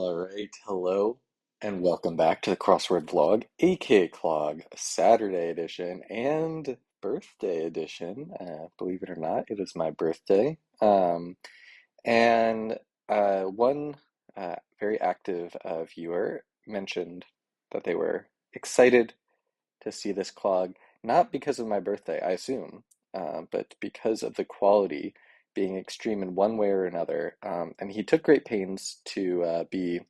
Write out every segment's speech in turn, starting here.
All right, hello, and welcome back to the Crossword Vlog, aka Clog, Saturday edition and birthday edition. Believe it or not, it is my birthday. And one very active viewer mentioned that they were excited to see this clog, not because of my birthday, I assume, but because of the quality being extreme in one way or another. And he took great pains to be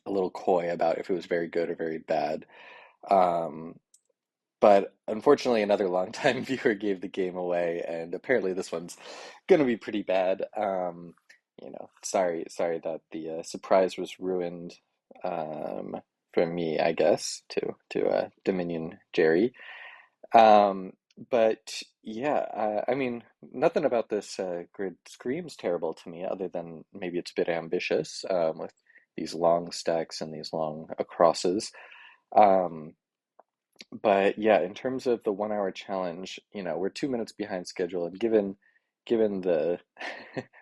a little coy about if it was very good or very bad. Um, but unfortunately, another longtime viewer gave the game away, and apparently this one's gonna be pretty bad. Sorry that the surprise was ruined for me, I guess, to Dominion Jerry. Um, but yeah, I mean, nothing about this grid screams terrible to me, other than maybe it's a bit ambitious with these long stacks and these long acrosses. Um, but yeah, in terms of the 1 hour challenge, we're 2 minutes behind schedule, and given the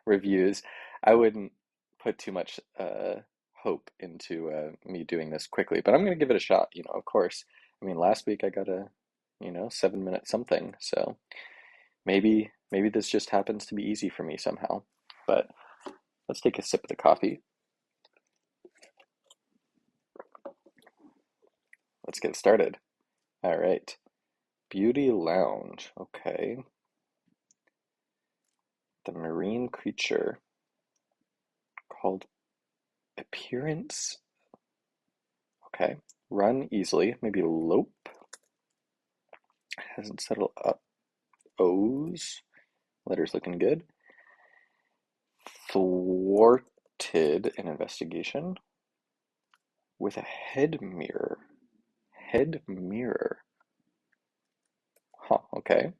reviews, I wouldn't put too much hope into me doing this quickly. But I'm gonna give it a shot, of course. I mean, last week I got a, 7 minute something, so maybe this just happens to be easy for me somehow. But let's take a sip of the coffee. Let's get started. All right. Beauty Lounge. Okay. The marine creature called Appearance. Okay. Run easily. Maybe Lope. Hasn't settled up. O's. Letters looking good. Thwarted an investigation with a head mirror. Head mirror. Huh, okay.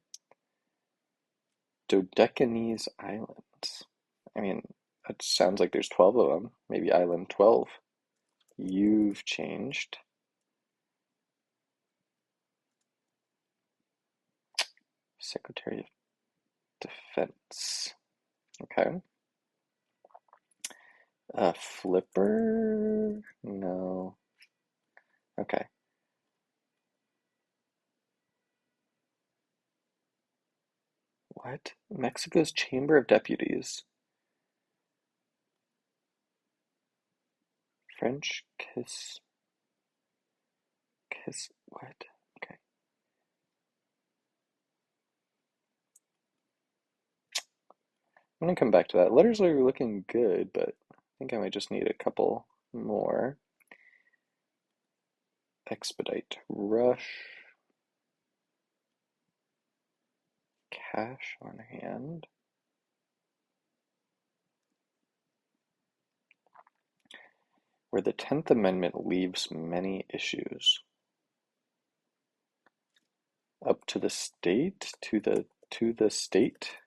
Dodecanese Islands. I mean, that sounds like there's 12 of them. Maybe Island 12. You've changed. Secretary of Defense. Okay. Flipper? No. Okay. What? Mexico's Chamber of Deputies. French kiss. Kiss. What? Okay. I'm gonna come back to that. Letters are looking good, but I think I might just need a couple more. Expedite. Rush. Cash on hand. Where the 10th Amendment leaves many issues. Up to the state, to the state.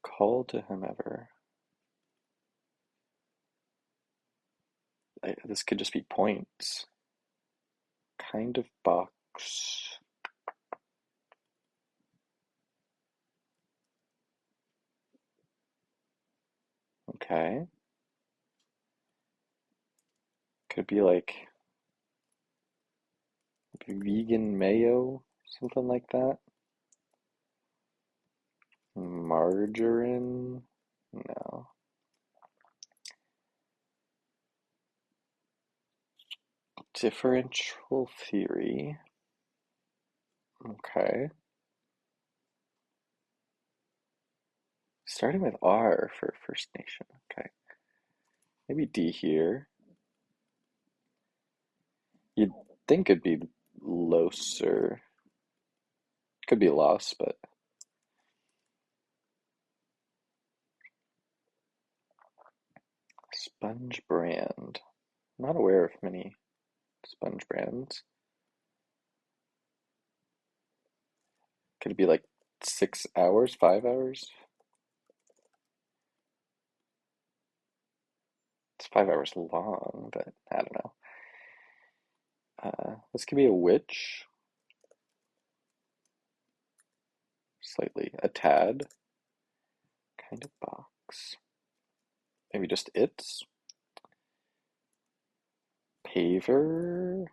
Call to whomever. This could just be points. Kind of box. Okay. Could be like vegan mayo, something like that. Margarine? No. Differential theory. Okay. Starting with R for First Nation. Okay. Maybe D here. You'd think it'd be Los or could be Los, but Sponge brand. Not aware of many sponge brands. Could it be like 6 hours, 5 hours? It's 5 hours long, but I don't know. This could be a witch. Slightly a tad. Kind of box. Maybe just its. Paver.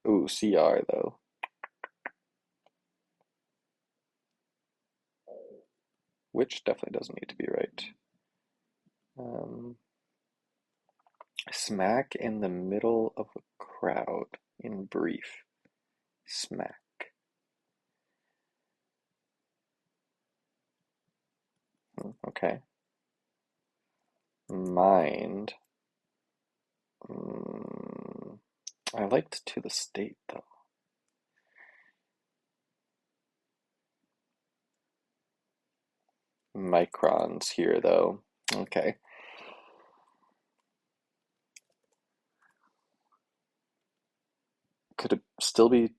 Ooh, CR though. Which definitely doesn't need to be right. Um, Smack in the middle of a crowd, in brief. Smack. Okay. Mind. Mm, I liked to the state though. Microns here though. Okay. Could it still be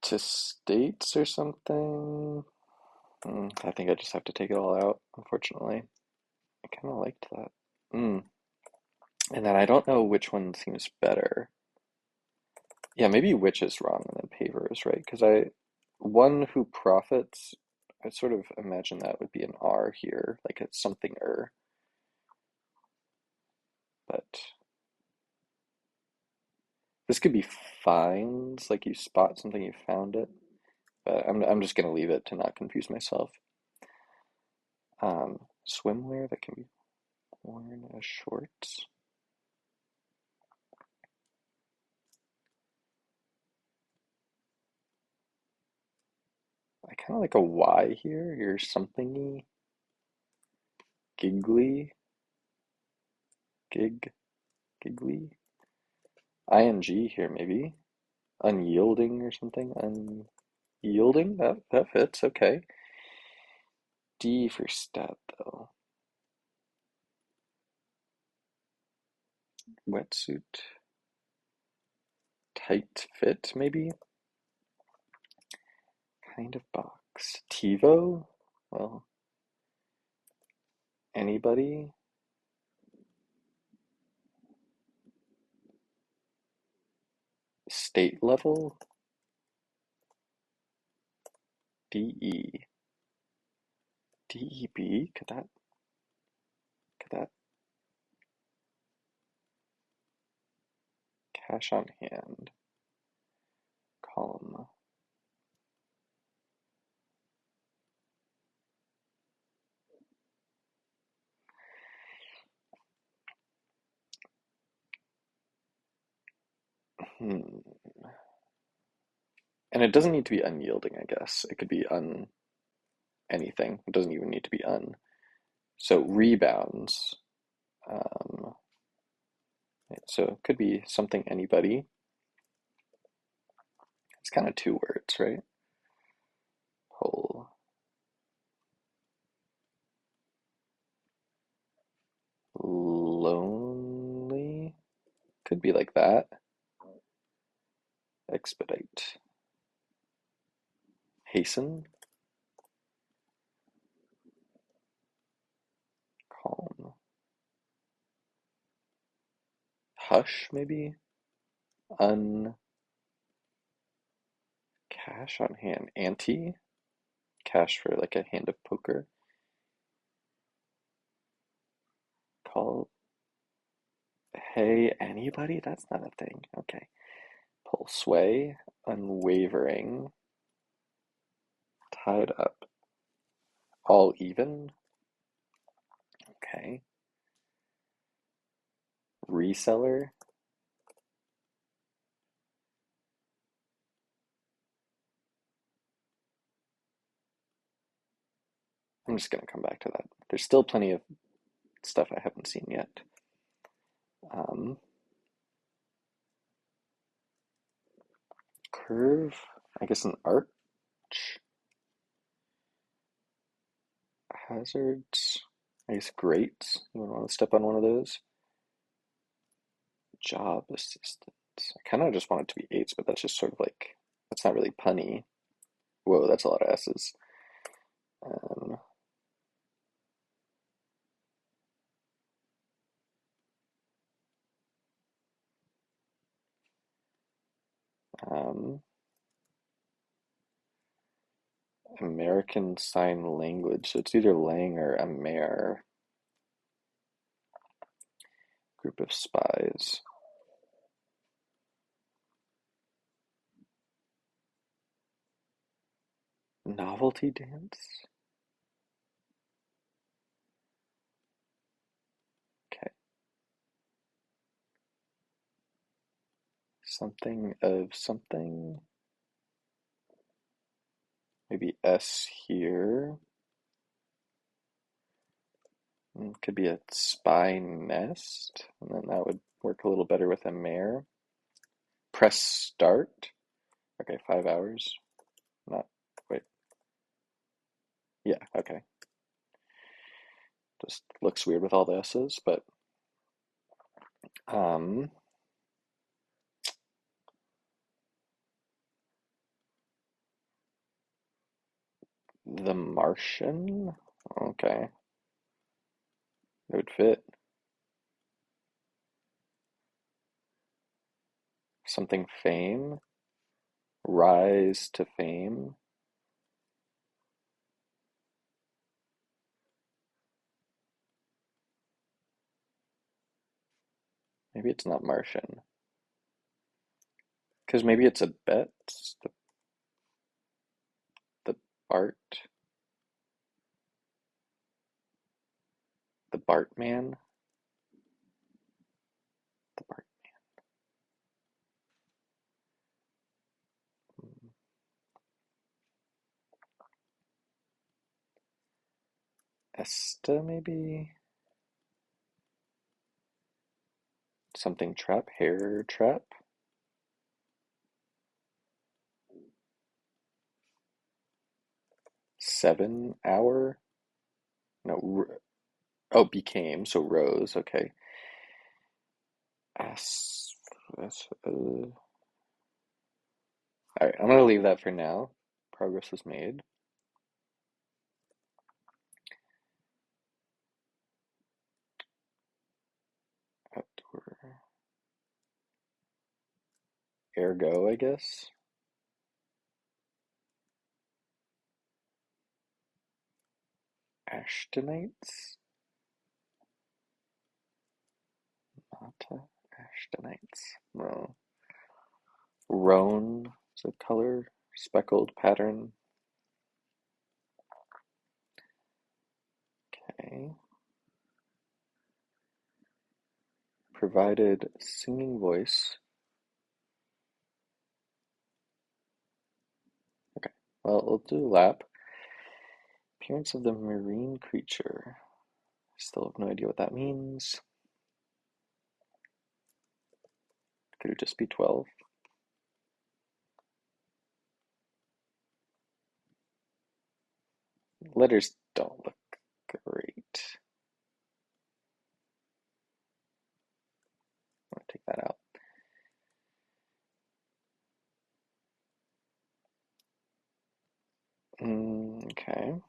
to states or something? I think I just have to take it all out, unfortunately. I kind of liked that. Mm. And then I don't know which one seems better. Yeah, maybe which is wrong and then paver is right. Because one who profits, I sort of imagine that would be an R here, like it's something but this could be finds, like you spot something, you found it. But I'm just gonna leave it to not confuse myself. Swimwear that can be worn as shorts. I kind of like a Y here. Here's something-y, giggly, gig, giggly. ING here maybe. Unyielding or something. Unyielding? That fits, okay. D for stat though. Wetsuit. Tight fit maybe? Kind of box. TiVo? Well, anybody? State level? DE. DEB? Could that cash on hand? Column. Hmm. And it doesn't need to be unyielding, I guess. It could be anything. It doesn't even need to be un. So rebounds. Um, so it could be something anybody. It's kind of two words, right? Whole. Lonely. Could be like that. Expedite. Hasten. Calm. Hush, maybe? Un. Cash on hand. Ante. Cash for like a hand of poker. Call. Hey, anybody? That's not a thing. Okay. Pull sway. Unwavering. Tied up. All even. Okay. Reseller. I'm just gonna come back to that. There's still plenty of stuff I haven't seen yet. Um, Curve. I guess an arch. Hazards. I guess greats. You want to step on one of those? Job assistance. I kind of just want it to be eights, but that's just sort of like, that's not really punny. Whoa, that's a lot of S's. Um, um, American Sign Language. So it's either Lang or Amer. Group of spies. Novelty dance? Okay. Something of something. Maybe S here. Could be a spy nest. And then that would work a little better with a mare. Press start. Okay, 5 hours. Not, wait. Yeah, okay. Just looks weird with all the S's, but um, The Martian? Okay, it would fit. Something fame? Rise to fame? Maybe it's not Martian. Because maybe it's a bet. The Bart, the Bartman, the Bart. Esta, maybe something trap, hair trap. 7 hour. No, oh, became so rose. Okay. As, all right, I'm gonna leave that for now. Progress was made. Outdoor. Ergo, I guess. Ashtonites? Mata? Ashtonites. No. Roan is a color, speckled pattern. Okay. Provided singing voice. Okay. Well, we'll do a lap. Appearance of the marine creature. Still have no idea what that means. Could it just be 12? Letters don't look great. I'm gonna take that out. Okay.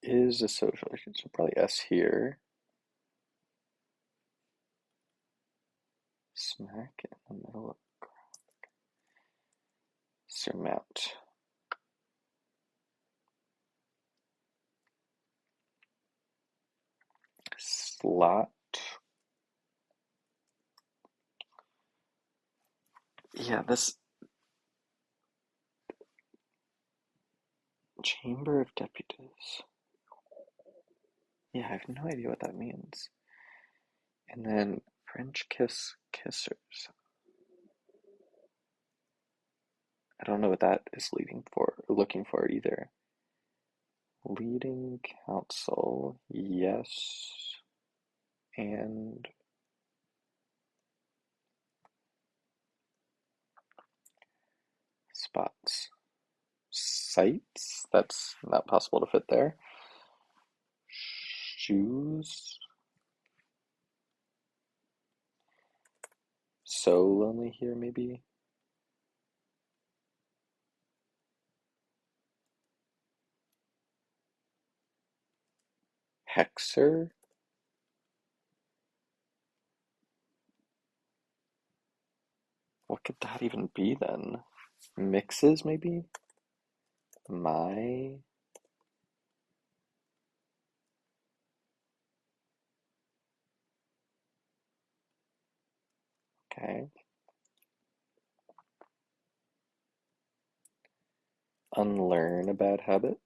Is a social, so probably S here. Smack in the middle of surmount. Slot. Yeah, this Chamber of Deputies. Yeah, I have no idea what that means. And then French kiss kissers. I don't know what that is leading for, looking for either. Leading counsel, yes. And spots. Sights? That's not possible to fit there. Shoes? So lonely here, maybe? Hexer? What could that even be then? Mixes, maybe? My. Okay. Unlearn a bad habit.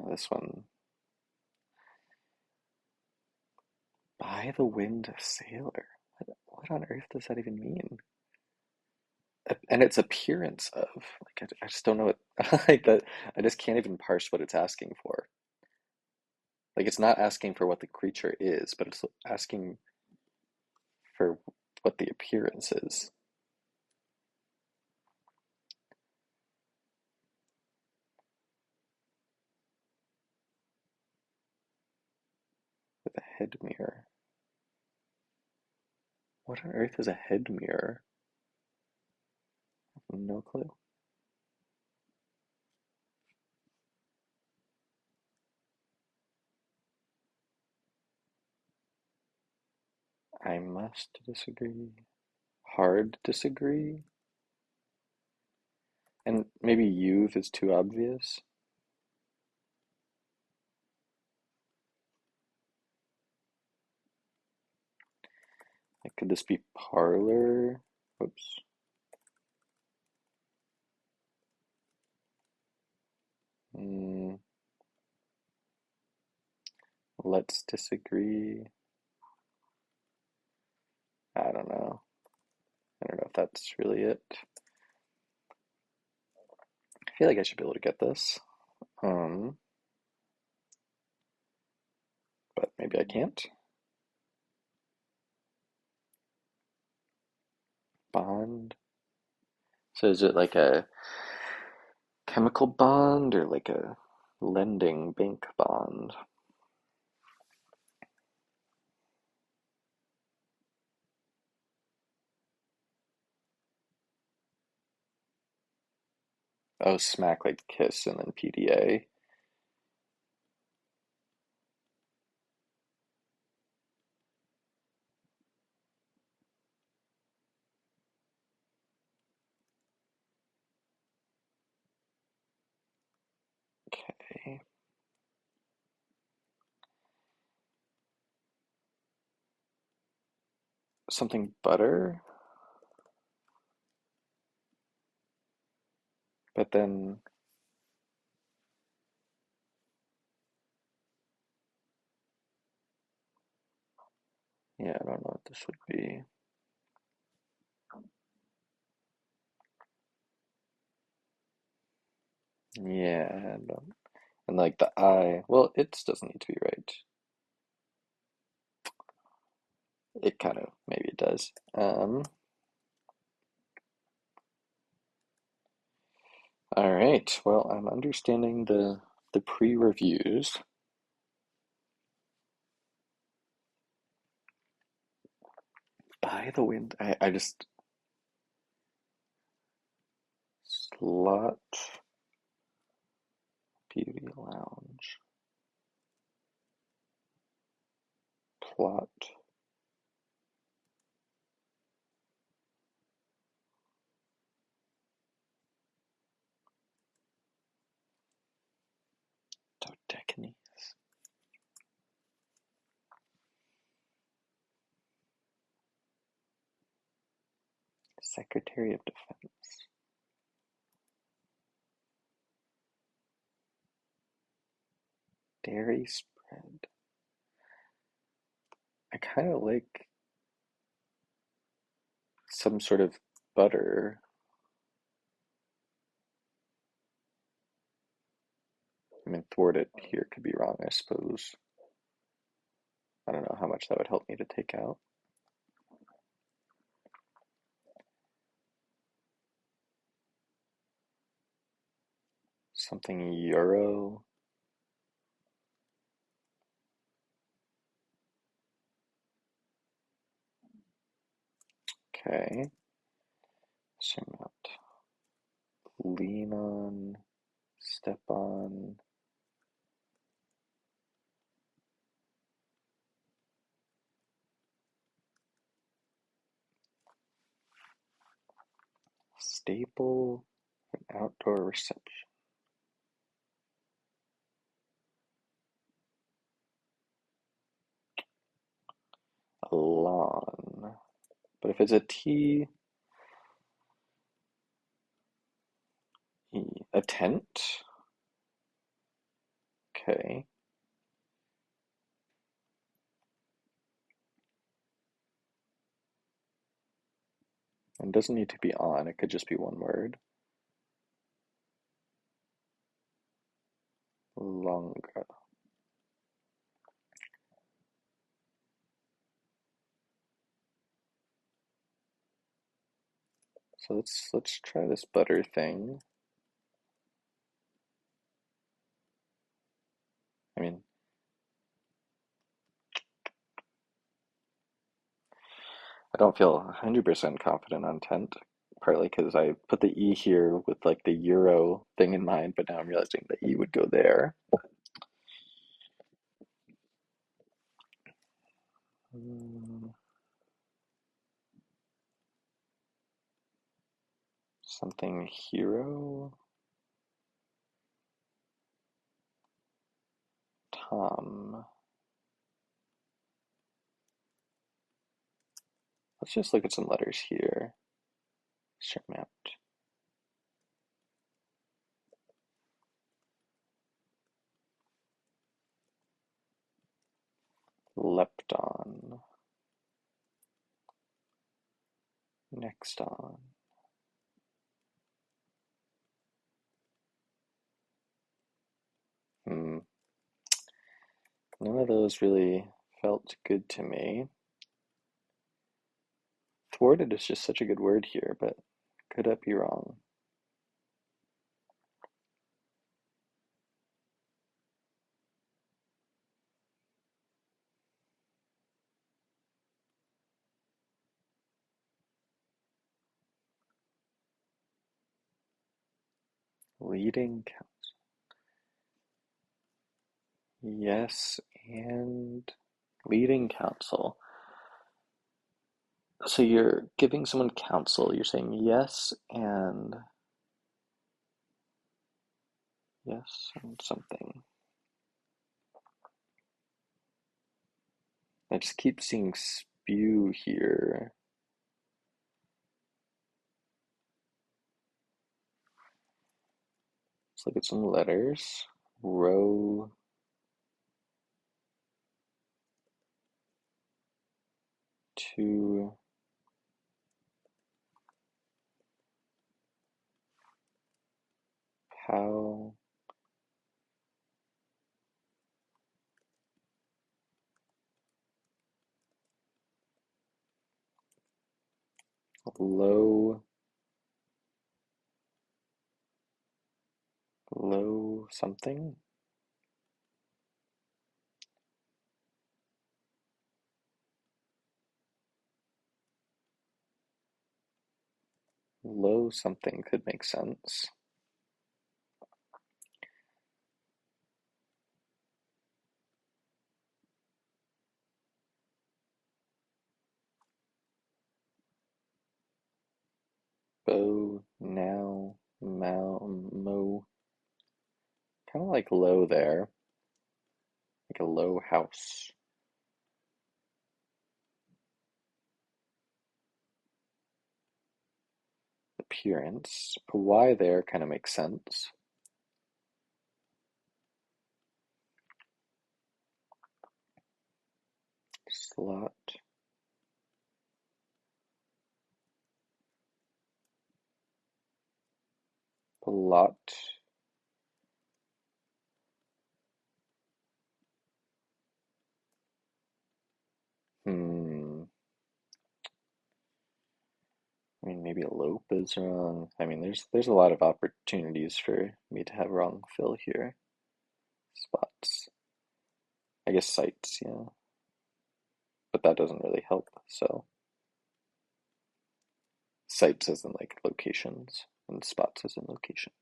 This one. By the wind sailor. What on earth does that even mean? And its appearance of. Like, I just don't know what. Like that. I just can't even parse what it's asking for. Like, it's not asking for what the creature is, but it's asking for what the appearance is. With a head mirror. What on earth is a head mirror? No clue. I must disagree. Hard disagree. And maybe youth is too obvious. Like, could this be parlor? Oops. Mm, let's disagree. I don't know. I don't know if that's really it. I feel like I should be able to get this. Um, but maybe I can't. Bond. So is it like a chemical bond or like a lending bank bond? Oh, smack like kiss and then PDA. Okay. Something butter, but then yeah, I don't know what this would be. Yeah, and like the I, well, it doesn't need to be right. It kind of maybe it does. All right. Well, I'm understanding the pre-reviews. By the wind, I just slot beauty lounge plot. Dodecanese. Secretary of Defense. Dairy spread. I kind of like some sort of butter. I mean, thwarted here could be wrong, I suppose. I don't know how much that would help me to take out. Something euro. Okay. Zoom out. Lean on. Step on. Staple, an outdoor reception. A lawn. But if it's a T, E, a tent? Okay. It doesn't need to be on, it could just be one word. Longer. So let's try this butter thing. I mean, I don't feel 100% confident on tent, partly because I put the E here with like the Euro thing in mind, but now I'm realizing the E would go there. Mm, something hero? Tom. Let's just look at some letters here. Surmount. Lepton. Next on. Hmm. None of those really felt good to me. Thwarted is just such a good word here, but could I be wrong? Leading counsel. Yes, and leading counsel. So you're giving someone counsel. You're saying yes and something. I just keep seeing spew here. Let's look at some letters. Row. To. Pow. Low. Low something. Low something could make sense. Bow, now, mo. Kind of like low there, like a low house. Appearance. A Y there kind of makes sense. Slot. Plot. Hmm. I mean, maybe elope is wrong. I mean, there's a lot of opportunities for me to have wrong fill here. Spots. I guess sites, yeah. But that doesn't really help. So sites as in like locations, and spots as in locations.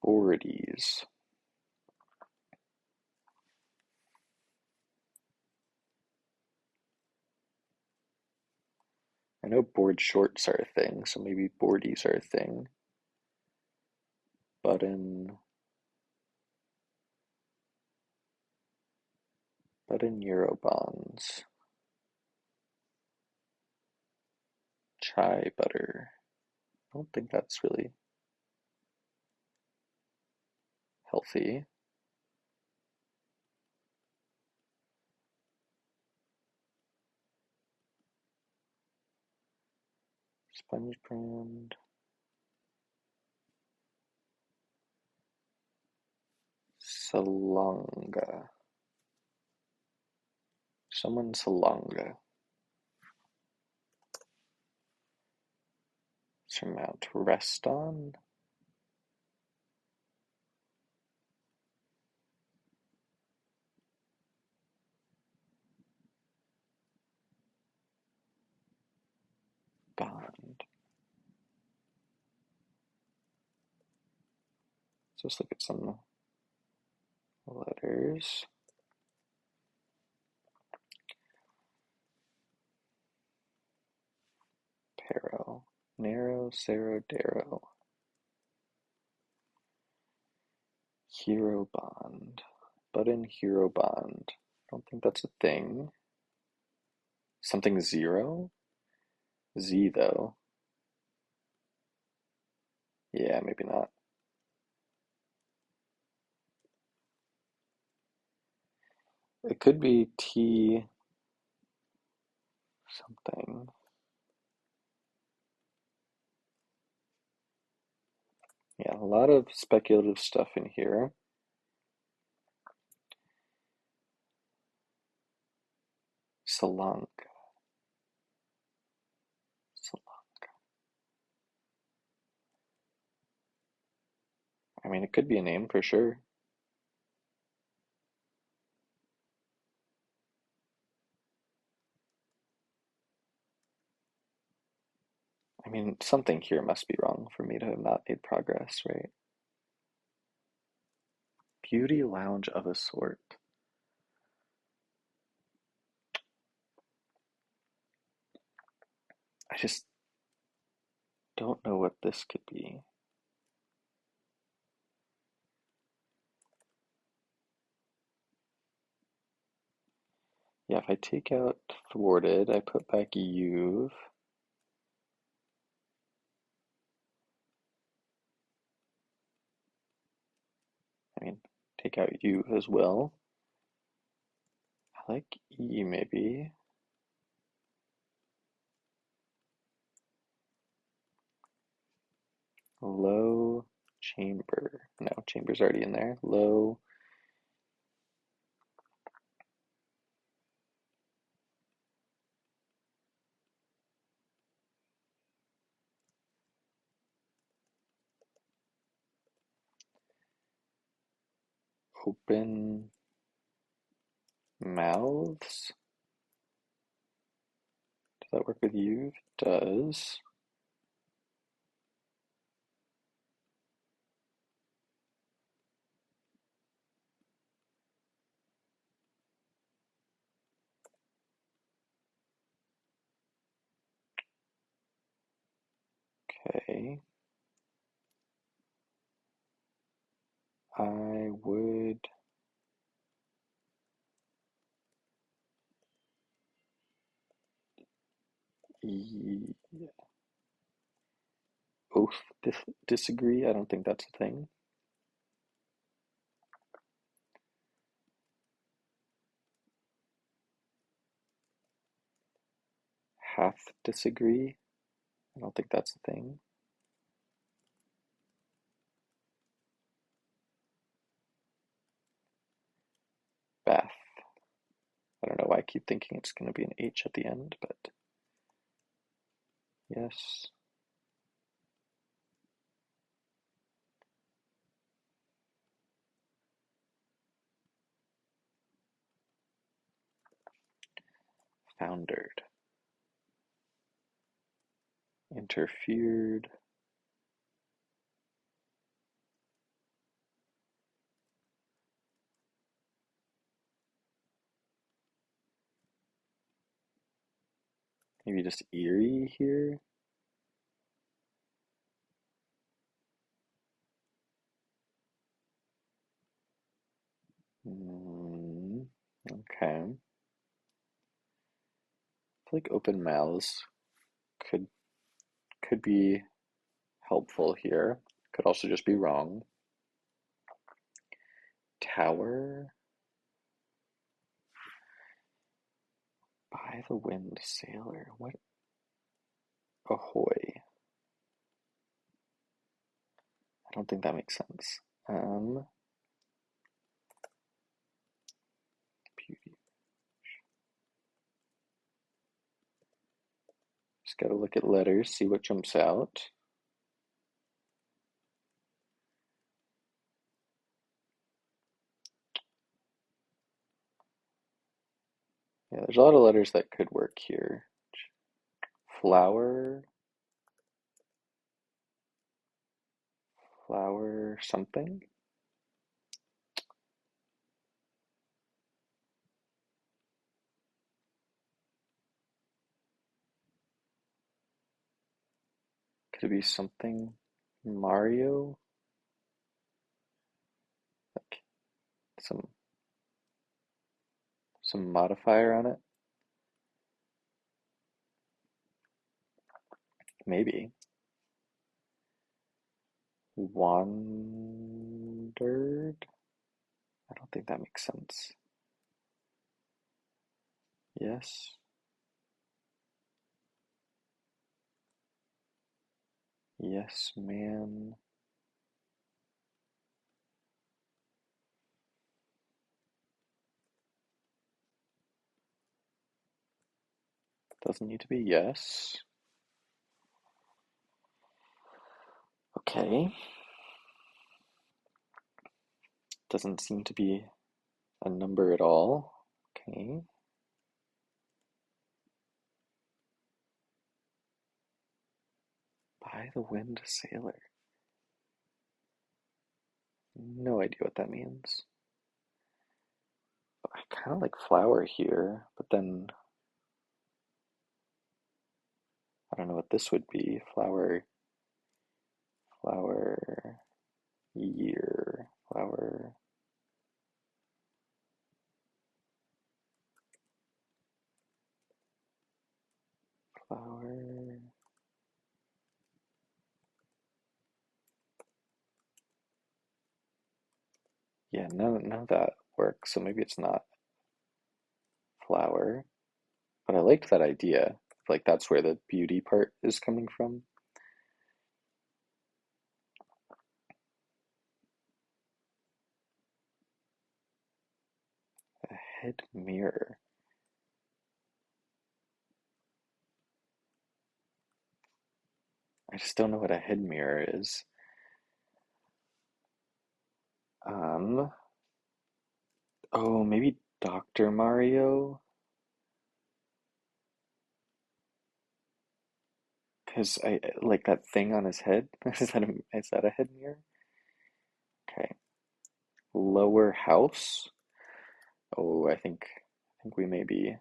Boardies. I know board shorts are a thing, so maybe boardies are a thing. Button Eurobonds. Chai butter. I don't think that's really healthy. Sponge brand. Salonga. Someone Salonga. Surmount. Rest on. Bond. So let's look at some letters. Pero. Narrow, Cerro, Darrow. Hero Bond. Button Hero Bond. I don't think that's a thing. Something zero? Z though. Yeah, maybe not. It could be T something. Yeah, a lot of speculative stuff in here. Salonga. I mean, it could be a name for sure. I mean, something here must be wrong for me to have not made progress, right? Beauty lounge of a sort. I just don't know what this could be. Yeah, if I take out thwarted, I put back you've. I mean, take out you as well. I like E maybe. Low chamber. No, chamber's already in there. Low. Open mouths. Does that work with you? It does. Okay. I would oath disagree. I don't think that's a thing. Half disagree. I don't think that's a thing. Bath. I don't know why I keep thinking it's going to be an H at the end, but yes. Foundered. Interfered. Maybe just eerie here. Mm, okay. I feel like open mouths could could be helpful here. Could also just be wrong. Tower by the wind sailor. What? Ahoy. I don't think that makes sense. Beauty. Just gotta look at letters, see what jumps out. Yeah, there's a lot of letters that could work here. Flower, flower something. Could it be something Mario? Like some some modifier on it? Maybe. Wandered? I don't think that makes sense. Yes. Yes, man. Doesn't need to be yes. Okay. Doesn't seem to be a number at all. Okay. By the wind sailor. No idea what that means. I kind of like flower here, but then I don't know what this would be. Flower, flower, year, flower, flower. Yeah, none of that works, so maybe it's not flower. But I liked that idea. Like that's where the beauty part is coming from. A head mirror. I just don't know what a head mirror is. Um, oh, maybe Dr. Mario? Because I like that thing on his head. Is that a head mirror? Okay. Lower house. Oh, I think we may be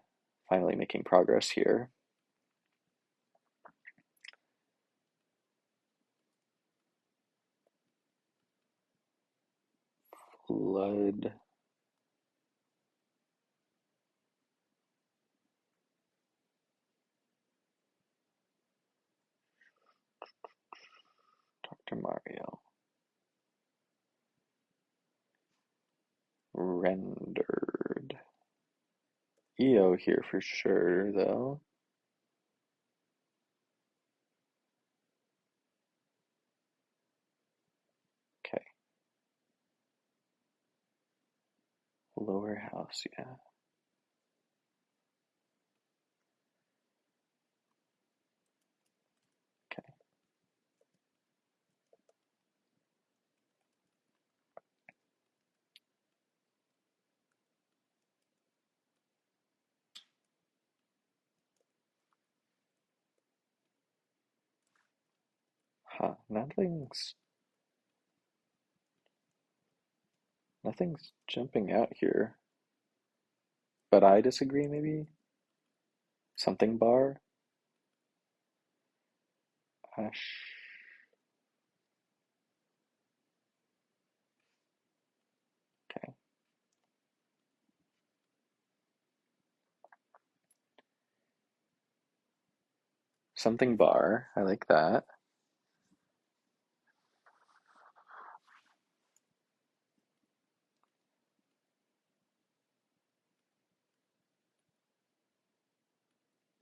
finally making progress here. Flood. Dr. Mario. Rendered. EO here for sure, though. Okay. Lower house, yeah. Okay. Huh. Nothing's jumping out here. But I disagree, maybe? Something bar? Ash. Okay. Something bar. I like that.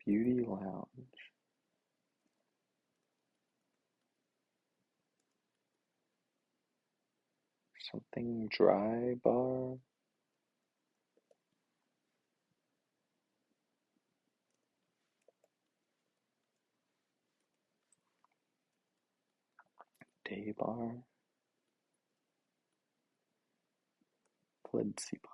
Beauty lounge. Something dry bar. Day bar. Flimsy bar.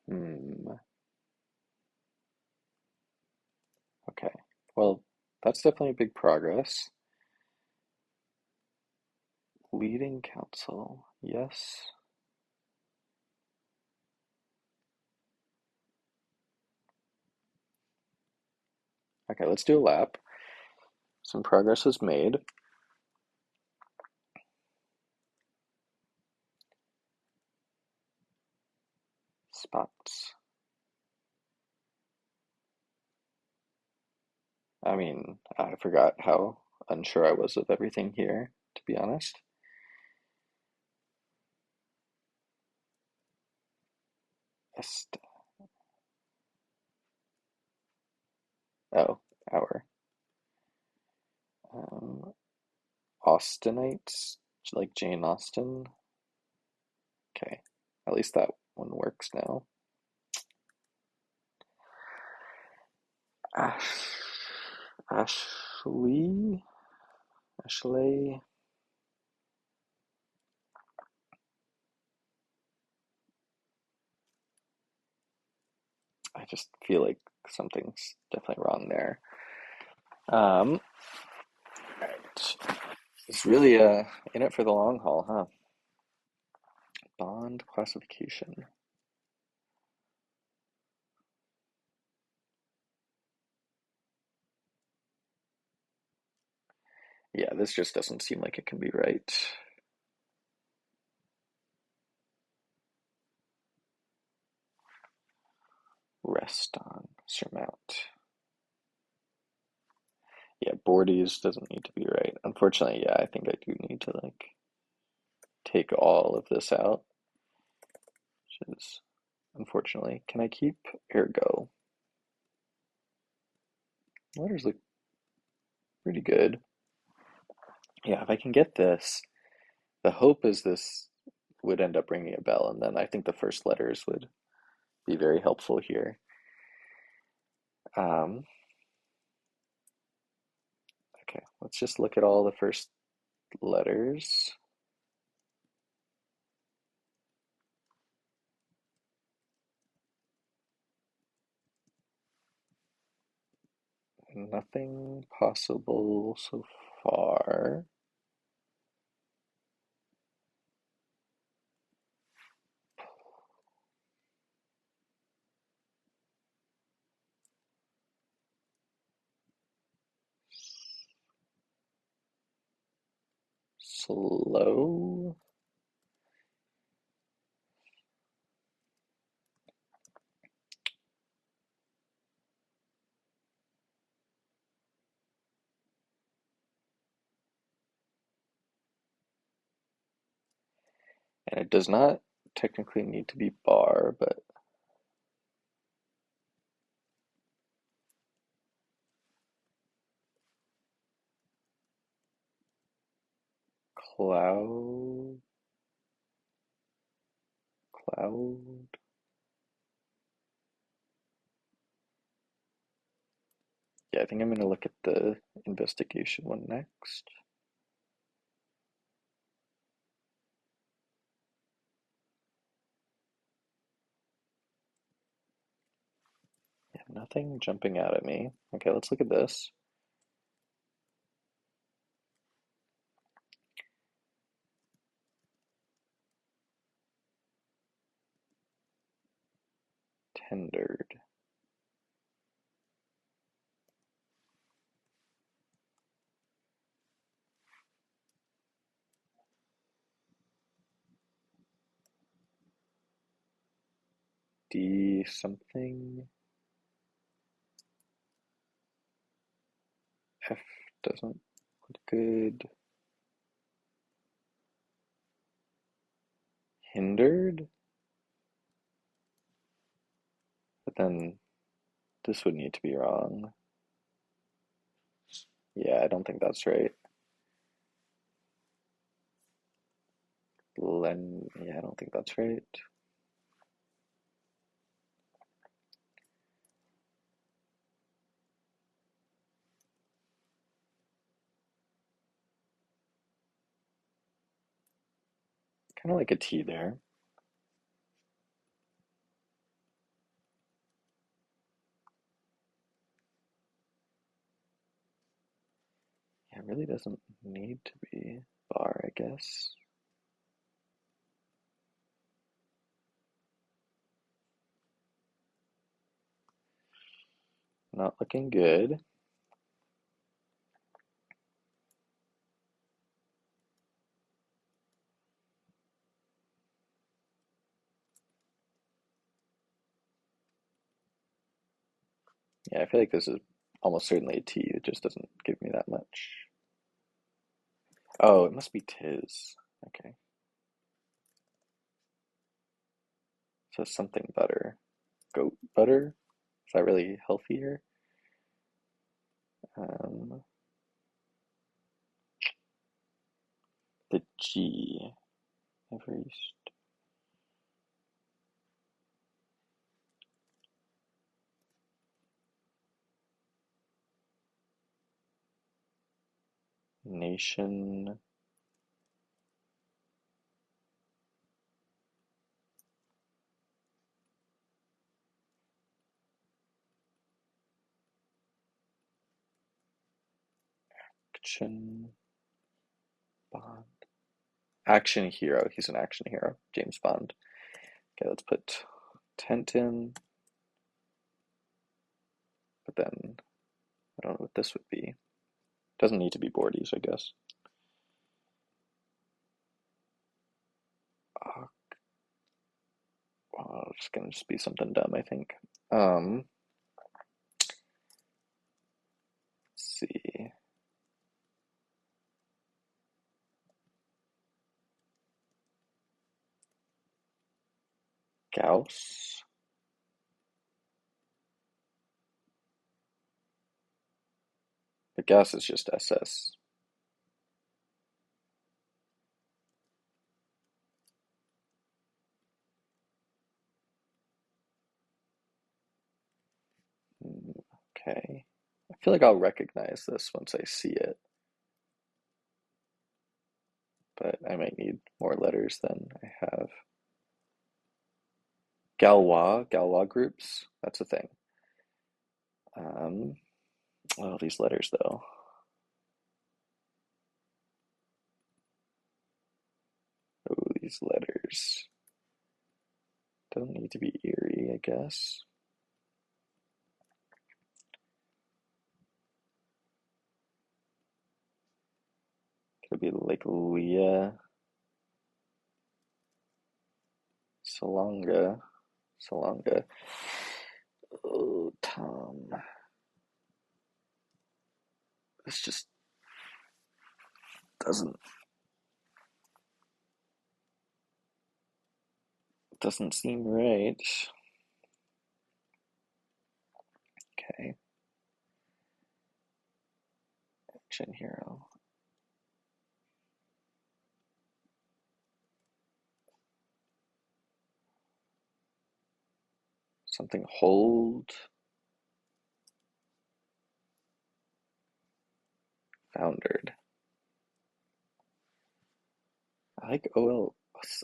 Hmm. Okay. Well, that's definitely big progress. Leading counsel. Yes. Okay, let's do a lap. Some progress was made. Spots. I mean, I forgot how unsure I was of everything here, to be honest. Est oh, hour. Um, Austinites, like Jane Austen. Okay, at least that one works now. Ash, Ashley, Ashley. I just feel like something's definitely wrong there. Right. It's really in it for the long haul, huh? Bond classification. Yeah, this just doesn't seem like it can be right. Rest on, surmount. Yeah, boardies doesn't need to be right. Unfortunately, yeah, I think I do need to like take all of this out, which is unfortunately. Can I keep ergo? Letters look pretty good. Yeah, if I can get this, the hope is this would end up ringing a bell, and then I think the first letters would be very helpful here. Um, okay, let's just look at all the first letters. Nothing possible so far. Slow. And it does not technically need to be bar, but cloud, cloud. Yeah, I think I'm gonna look at the investigation one next. Yeah, nothing jumping out at me. Okay, let's look at this. Hindered. D something. F doesn't look good. Hindered? But then this would need to be wrong. Yeah, I don't think that's right. Yeah, I don't think that's right. Kind of like a T there. Yeah, it really doesn't need to be bar, I guess. Not looking good. Yeah, I feel like this is almost certainly a T. It just doesn't give me that much. Oh, it must be tis. Okay. So something butter. Goat butter? Is that really healthier? Um, the G. Every nation. Action. Bond. Action hero. He's an action hero. James Bond. Okay, let's put tent in. But then I don't know what this would be. Doesn't need to be boardies, I guess. Uh, it's gonna just be something dumb, I think. Let's see. Gauss. But Gauss is just SS. Okay. I feel like I'll recognize this once I see it, but I might need more letters than I have. Galois groups. That's a thing. Oh, these letters though. Oh, these letters. Don't need to be eerie, I guess. Could be like Leah, Salonga, Salonga. Oh, Tom. This just doesn't seem right. Okay, action hero. Something hold. Foundered. I like OL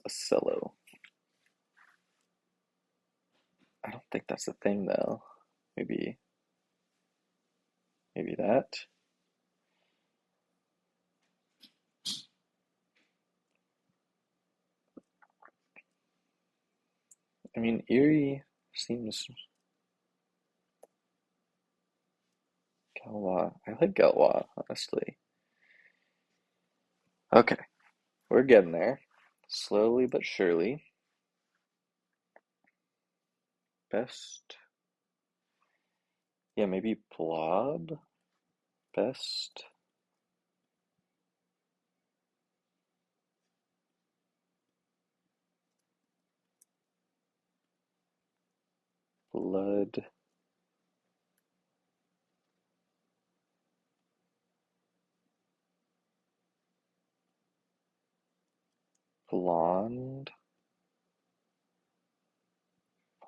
Ocello. I don't think that's a thing though. Maybe maybe that. I mean, eerie seems Galwa. I like Galwa, honestly. Okay, we're getting there. Slowly but surely. Best. Yeah, maybe Blob. Best. Blood. Blonde.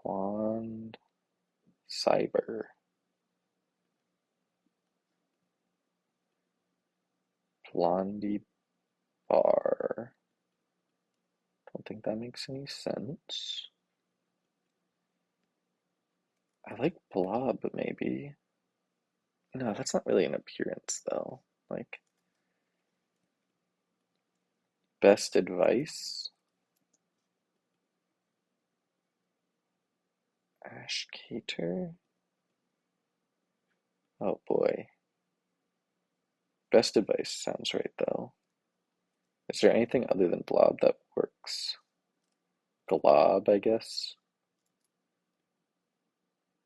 Blonde. Cyber. Blondie Bar. Don't think that makes any sense. I like Blob, maybe. No, that's not really an appearance, though. Like, best advice? Ash Cater? Oh boy. Best advice sounds right, though. Is there anything other than Blob that works? Glob, I guess.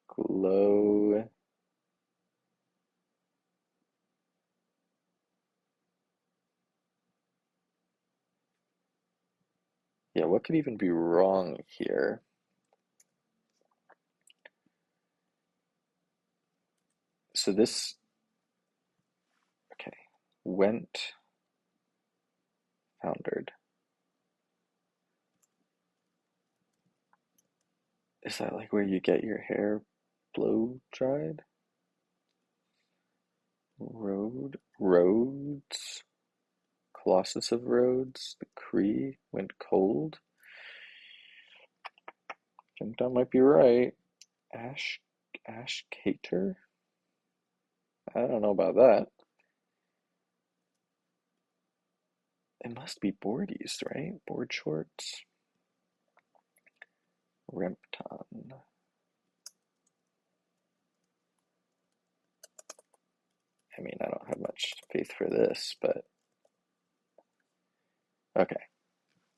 Glow. Yeah, what could even be wrong here? So this, okay, went foundered. Is that like where you get your hair blow dried? Roads? Colossus of Rhodes? The Cree went cold? I think that might be right. Ash, Ash Cater? I don't know about that. It must be boardies, right? Board shorts. Rempton. I mean, I don't have much faith for this, but okay.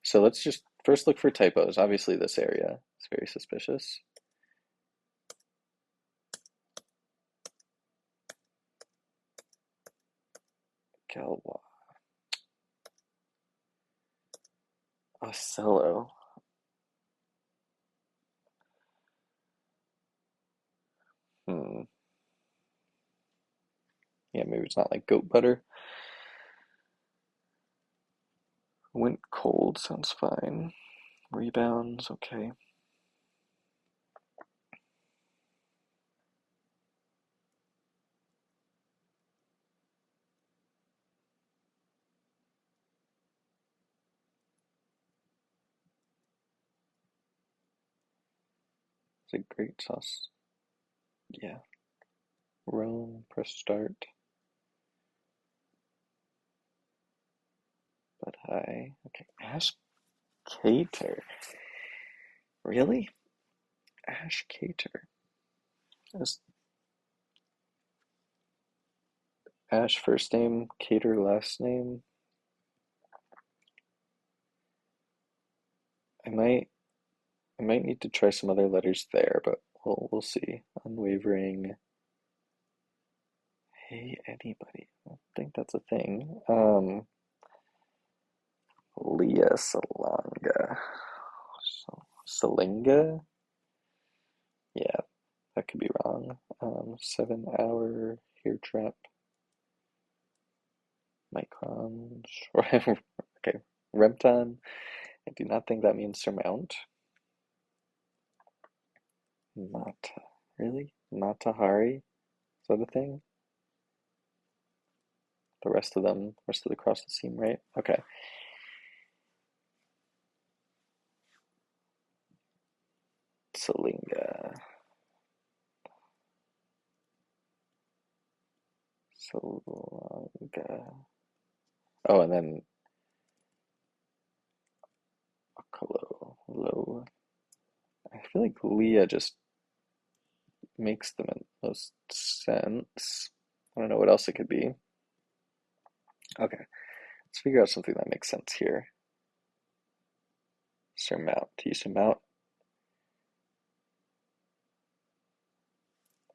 So let's just first look for typos. Obviously, this area is very suspicious. Galwa. Ocello. Hmm. Yeah, maybe it's not like goat butter. Went cold sounds fine. Rebounds, okay. It's a great sauce. Yeah. Rome, press start. But hi. Okay. Ash Cater. Really? Ash Cater. Is Ash first name, Cater last name? I might I might need to try some other letters there, but we'll see. Unwavering. Hey anybody. I don't think that's a thing. Leah Salonga. Salinga? Yeah, that could be wrong. 7 hour hair trap. Microns. Okay. Rempton. I do not think that means surmount. Mata. Really? Matahari? Is that a thing? The rest of the cross the seam, right? Okay. Salinga. Salonga. Oh, and then Akalo. Low. I feel like Leah just makes the most sense. I don't know what else it could be. Okay, let's figure out something that makes sense here. Surmount. You surmount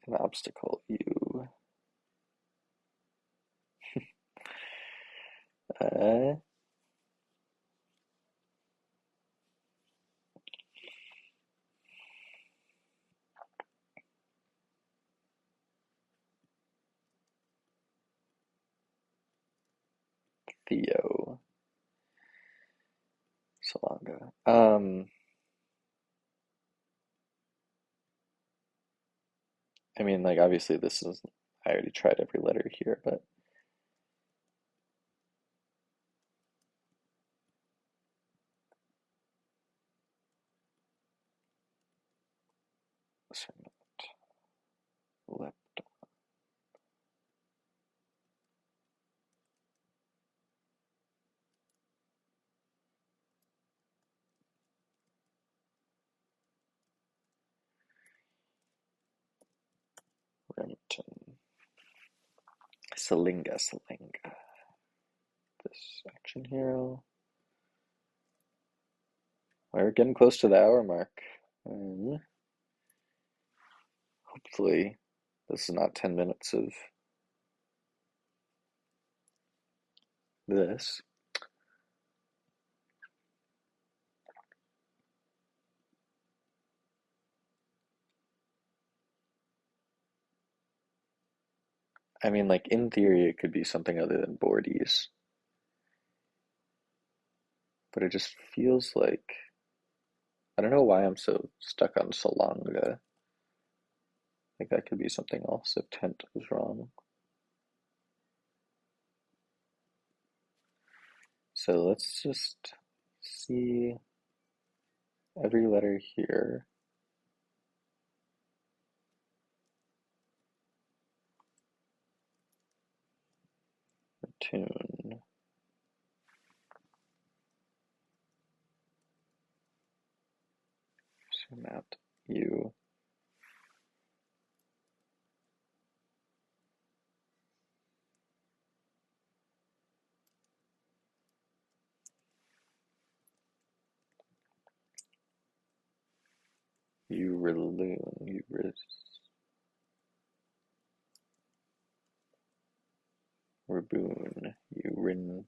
an obstacle. You uh, Theo Salonga. I mean, like obviously this is. I already tried every letter here, but surmount. Remington. Salinga. Salinga. This action hero. We're getting close to the hour mark. And hopefully, this is not 10 minutes of this. I mean, like, in theory, it could be something other than boardies, but it just feels like. I don't know why I'm so stuck on Salonga. Like, that could be something else if Tent was wrong. So let's just see every letter here. Tune. Surmount. You. You Reloon. You Raboon. You Rin.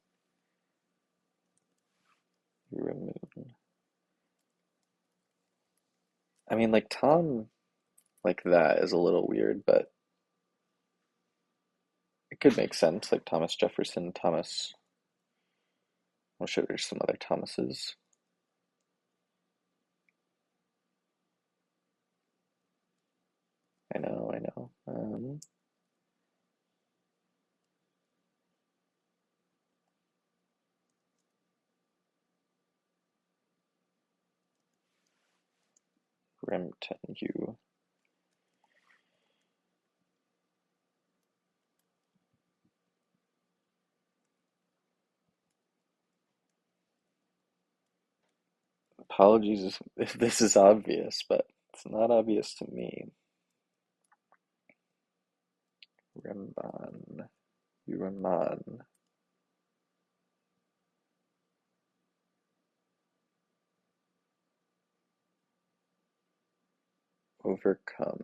You Ramoon. I mean, like, Tom, like that is a little weird, but it could make sense. Like Thomas Jefferson, Thomas. I'm sure there's some other Thomases. I know, I know. Remington, you. Apologies if this is obvious, but it's not obvious to me. Remban, you Raman, overcome.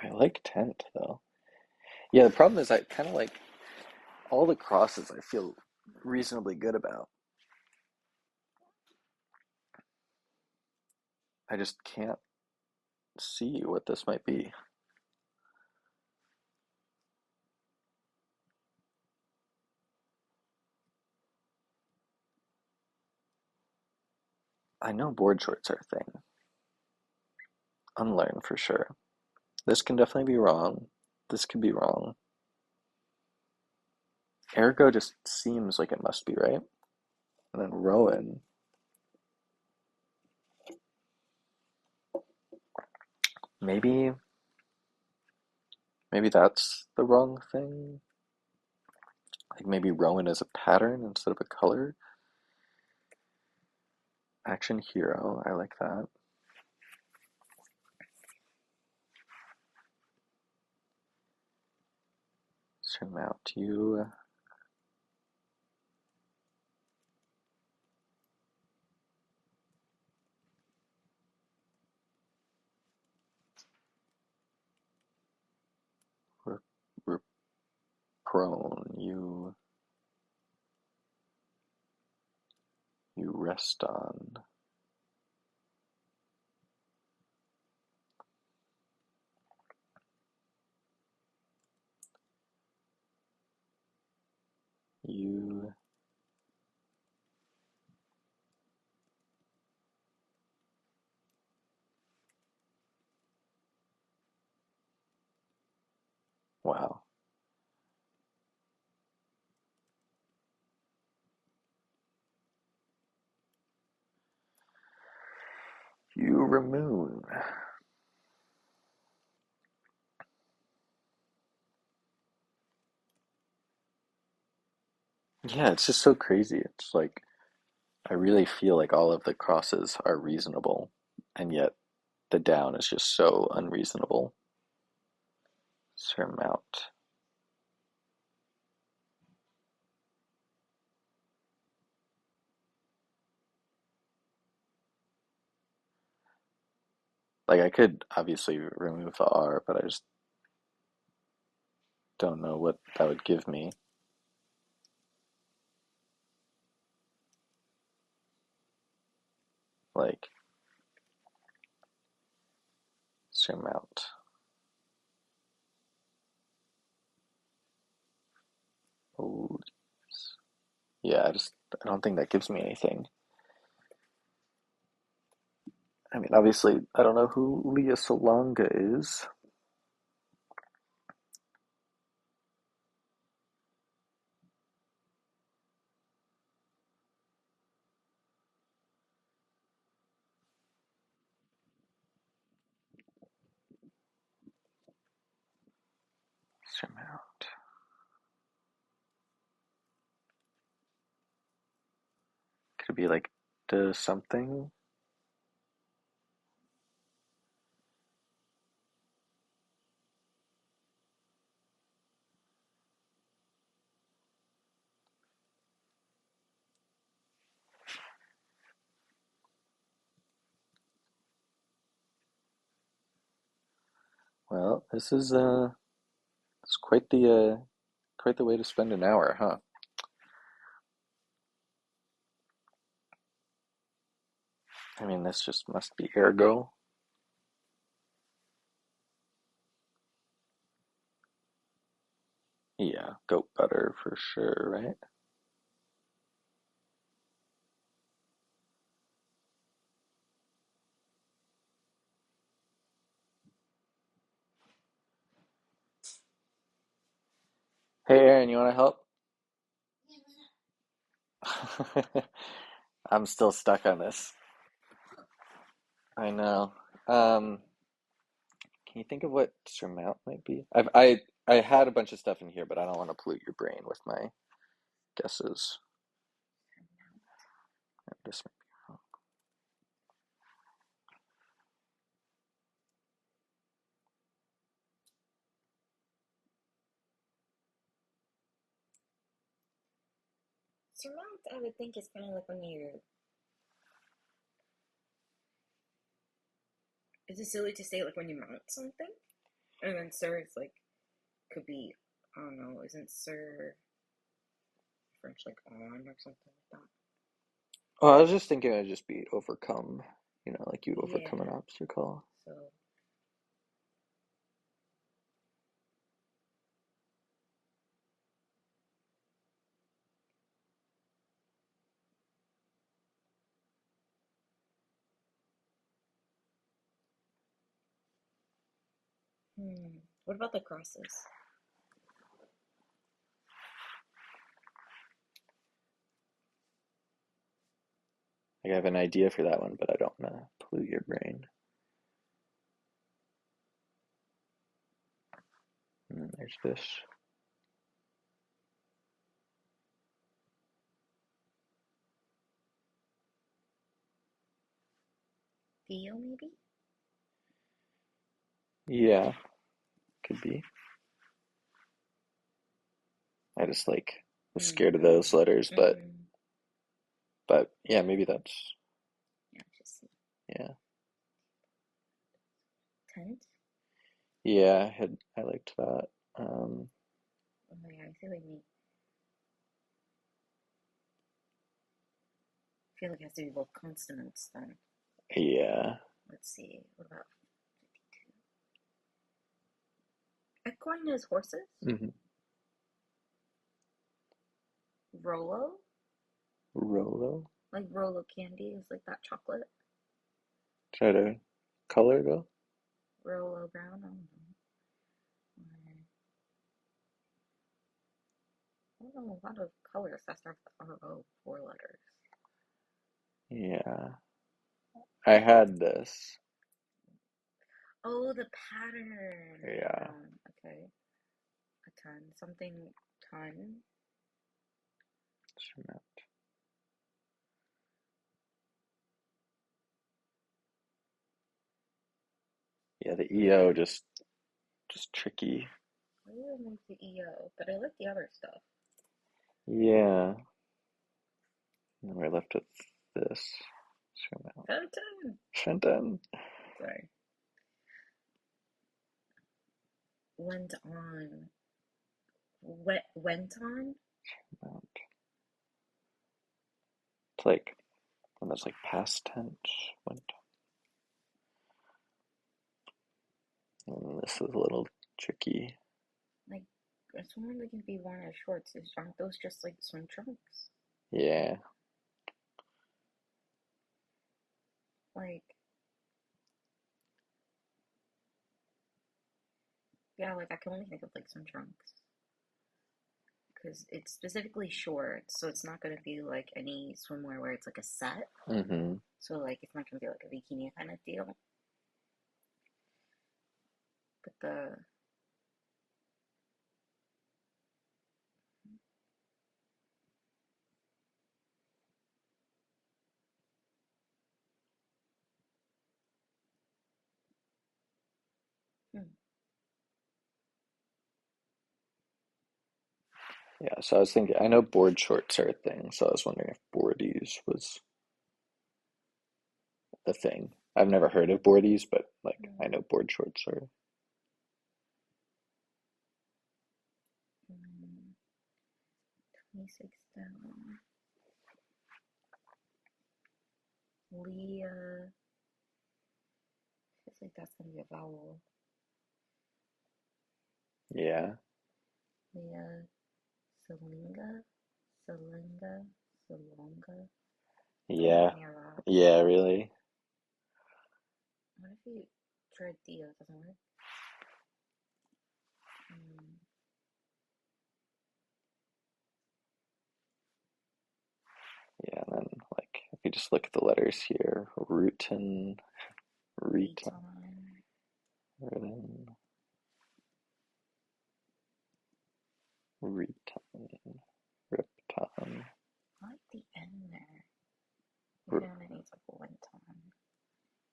I like tent though. Yeah, the problem is I kind of like all the crosses I feel reasonably good about. I just can't see what this might be. I know board shorts are a thing. Unlearn for sure. This can definitely be wrong. This could be wrong. Ergo just seems like it must be right. And then Rowan, maybe maybe that's the wrong thing. Like maybe Rowan is a pattern instead of a color. Action hero. I like that. Surmount. Were prone. You rest on. You wow. You remoon. Yeah, it's just so crazy. It's like I really feel like all of the crosses are reasonable, and yet the down is just so unreasonable. Surmount. Like I could obviously remove the R, but I just don't know what that would give me. Like surmount. Oh, yeah, I don't think that gives me anything. I mean, obviously, I don't know who Leah Salonga is. Surmount. Could it be like the something? Well, this is it's quite the way to spend an hour, huh? I mean, this just must be ergo. Yeah, goat butter for sure, right? Hey, Aaron, you want to help? I'm still stuck on this. I know. Um, can you think of what surmount might be? I had a bunch of stuff in here, but I don't want to pollute your brain with my guesses. This might be wrong. Surmount, I would think, is kind of like when you're. Is it silly to say like when you mount something? And then sir is like, could be, I don't know, isn't sir French like on or something like that? Oh, I was just thinking it'd just be overcome, like you Yeah, overcome an obstacle. so. What about the crosses? Like I have an idea for that one, but I don't want to pollute your brain. And then there's this. Theo, maybe? Yeah, could be. I just like was scared of those letters, Mm-hmm. but yeah, maybe that's Yeah, just yeah. tent. Yeah, I liked that. Oh my god, I feel like me. I feel like it has to be both consonants then. Yeah. Let's see. What about 52? Equine is horses. Hmm. Rolo, Rolo. like Rolo candy is like that chocolate. Try to color though. Rolo brown. I don't know. Or- I don't know a lot of colors that start with R O, four letters. Yeah. I had this. Oh, the pattern. Yeah. Okay. A ton. Something ton. Yeah, the EO just tricky. I really like the EO, but I like the other stuff. Yeah. And we're left with this. Surmount. Fenton. Fenton. Sorry. Went on. Went on? Surmount. It's like when that's like past tense. Went. And this is a little tricky. Like, I was wondering they can be worn as shorts. Aren't those just like swim trunks? Yeah. Like, yeah, like I can only think of like swim trunks. Because it's specifically shorts, so it's not going to be like any swimwear where it's like a set. Mm-hmm. So, like, it's not going to be like a bikini kind of deal. But the. Hmm. Yeah, so I was thinking, I know board shorts are a thing, so I was wondering if boardies was a thing. I've never heard of boardies, but like I Hmm. know board shorts are. 26 down. Leah. Feels like that's going to be a vowel. Yeah. Leah. Salinga. Salinga. Salonga. Don't Yeah. get near that. Yeah, really. What if you tried Theo? It doesn't work. Hmm. Yeah, and then like if you just look at the letters here, Rutan, Rita, Reton. Rutan, Reton, Ripton. I like the N there. R- Maybe I need to went on.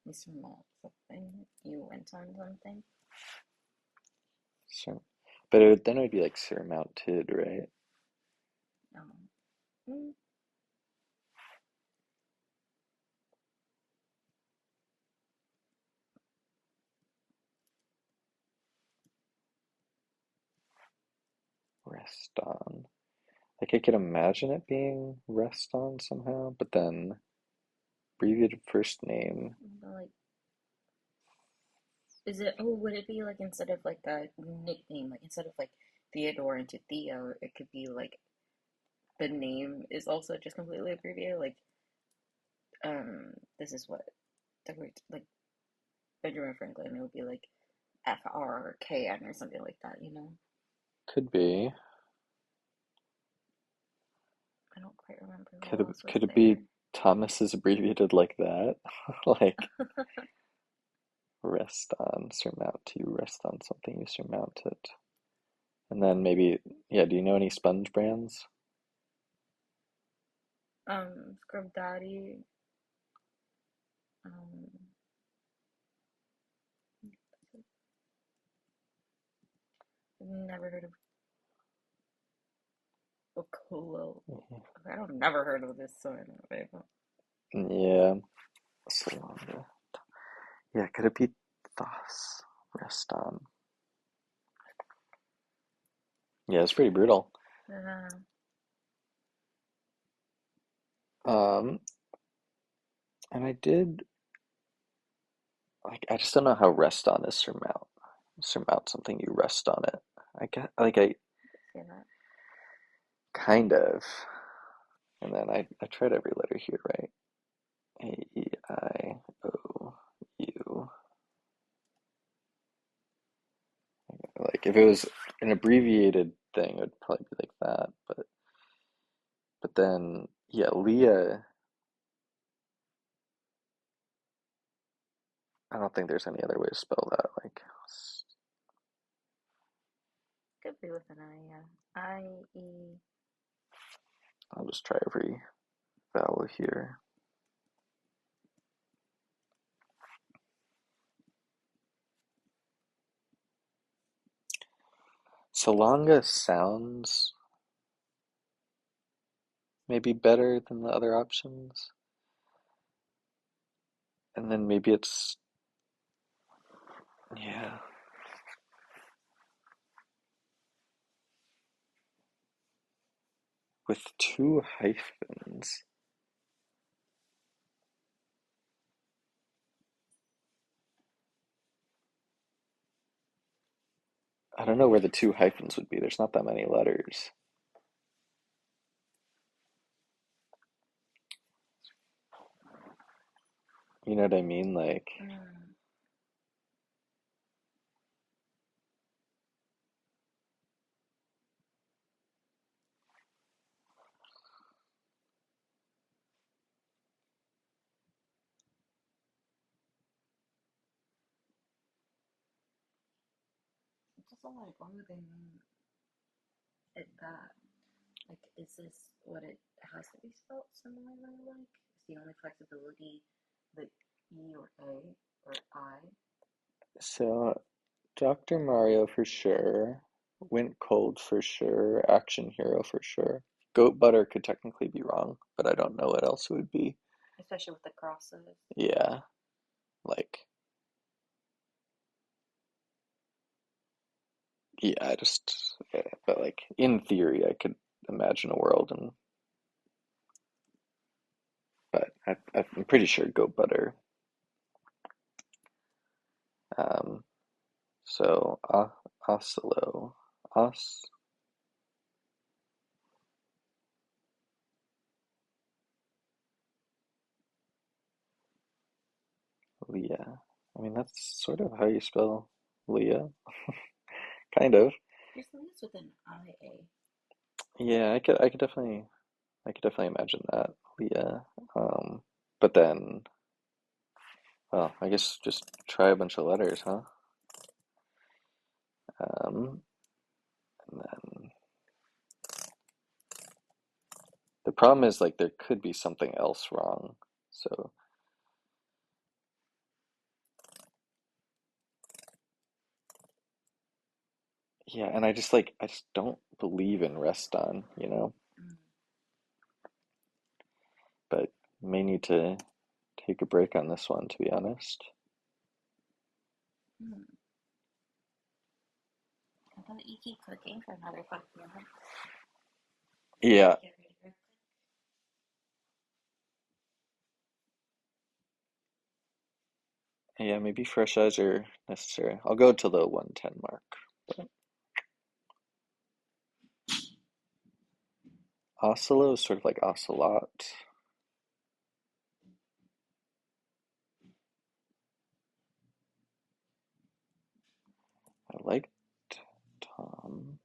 Mr. Malt something. You went on something? Sur- but then it would be like surmounted, right? No. Mm. Rest on. Like I could imagine it being rest on somehow, but then abbreviated first name. But like, is it? Oh, would it be like instead of like a nickname, like instead of like Theodore into Theo, it could be like the name is also just completely abbreviated. Like, this is what like Benjamin Franklin. It would be like FRKN or something like that. You know? Could be. I don't quite remember Could who it, else was could it be there. Thomas is abbreviated like that? Like rest on, surmount, you rest on something, you surmount it. And then maybe, yeah, do you know any sponge brands? Scrub Daddy. Um, never heard of Okolo. I don't never heard of this one. Yeah, Salonga. Yeah, could it be Thos? Rest on. Yeah, it's pretty brutal. Uh, Um, and I did like I just don't know how rest on is surmount. Surmount something you rest on it. I get like I say that. kind of, and then I tried every letter here, right? A, E, I, O, U. Like if it was an abbreviated thing, it would probably be like that. But then yeah, Leah. I don't think there's any other way to spell that. Like Could be with an I, yeah. I-E. I'll just try every vowel here. Salonga sounds maybe better than the other options. And then maybe it's, yeah, with two hyphens. I don't know where the two hyphens would be. There's not that many letters. You know what I mean? Like, Mm. It's just like, why would they name it that? Like, is this what it has to be spelled similarly like? Is the only flexibility the E or A or I? so Dr. Mario for sure. Went cold for sure. Action hero for sure. Goat butter could technically be wrong, but I don't know what else it would be. Especially with the crosses. Yeah, like, yeah, but like, in theory, I could imagine a world, but I'm pretty sure goat butter. Um, so, oscillo, os, Leah. I mean, that's sort of how you spell Leah, kind of. There's leaves with an IA. Yeah, I could definitely imagine that, Leah. Um, but then, well, I guess just try a bunch of letters, huh? Um, and then the problem is like there could be something else wrong. So yeah, and I just don't believe in rest on, you know, Mm. but may need to take a break on this one to be honest. Mm. How about you keep cooking for another 5 minutes? Yeah, Get ready real quick. yeah, maybe fresh eyes are necessary. I'll go to the 110 mark. But Oscillo is sort of like ocelot. I liked Tom.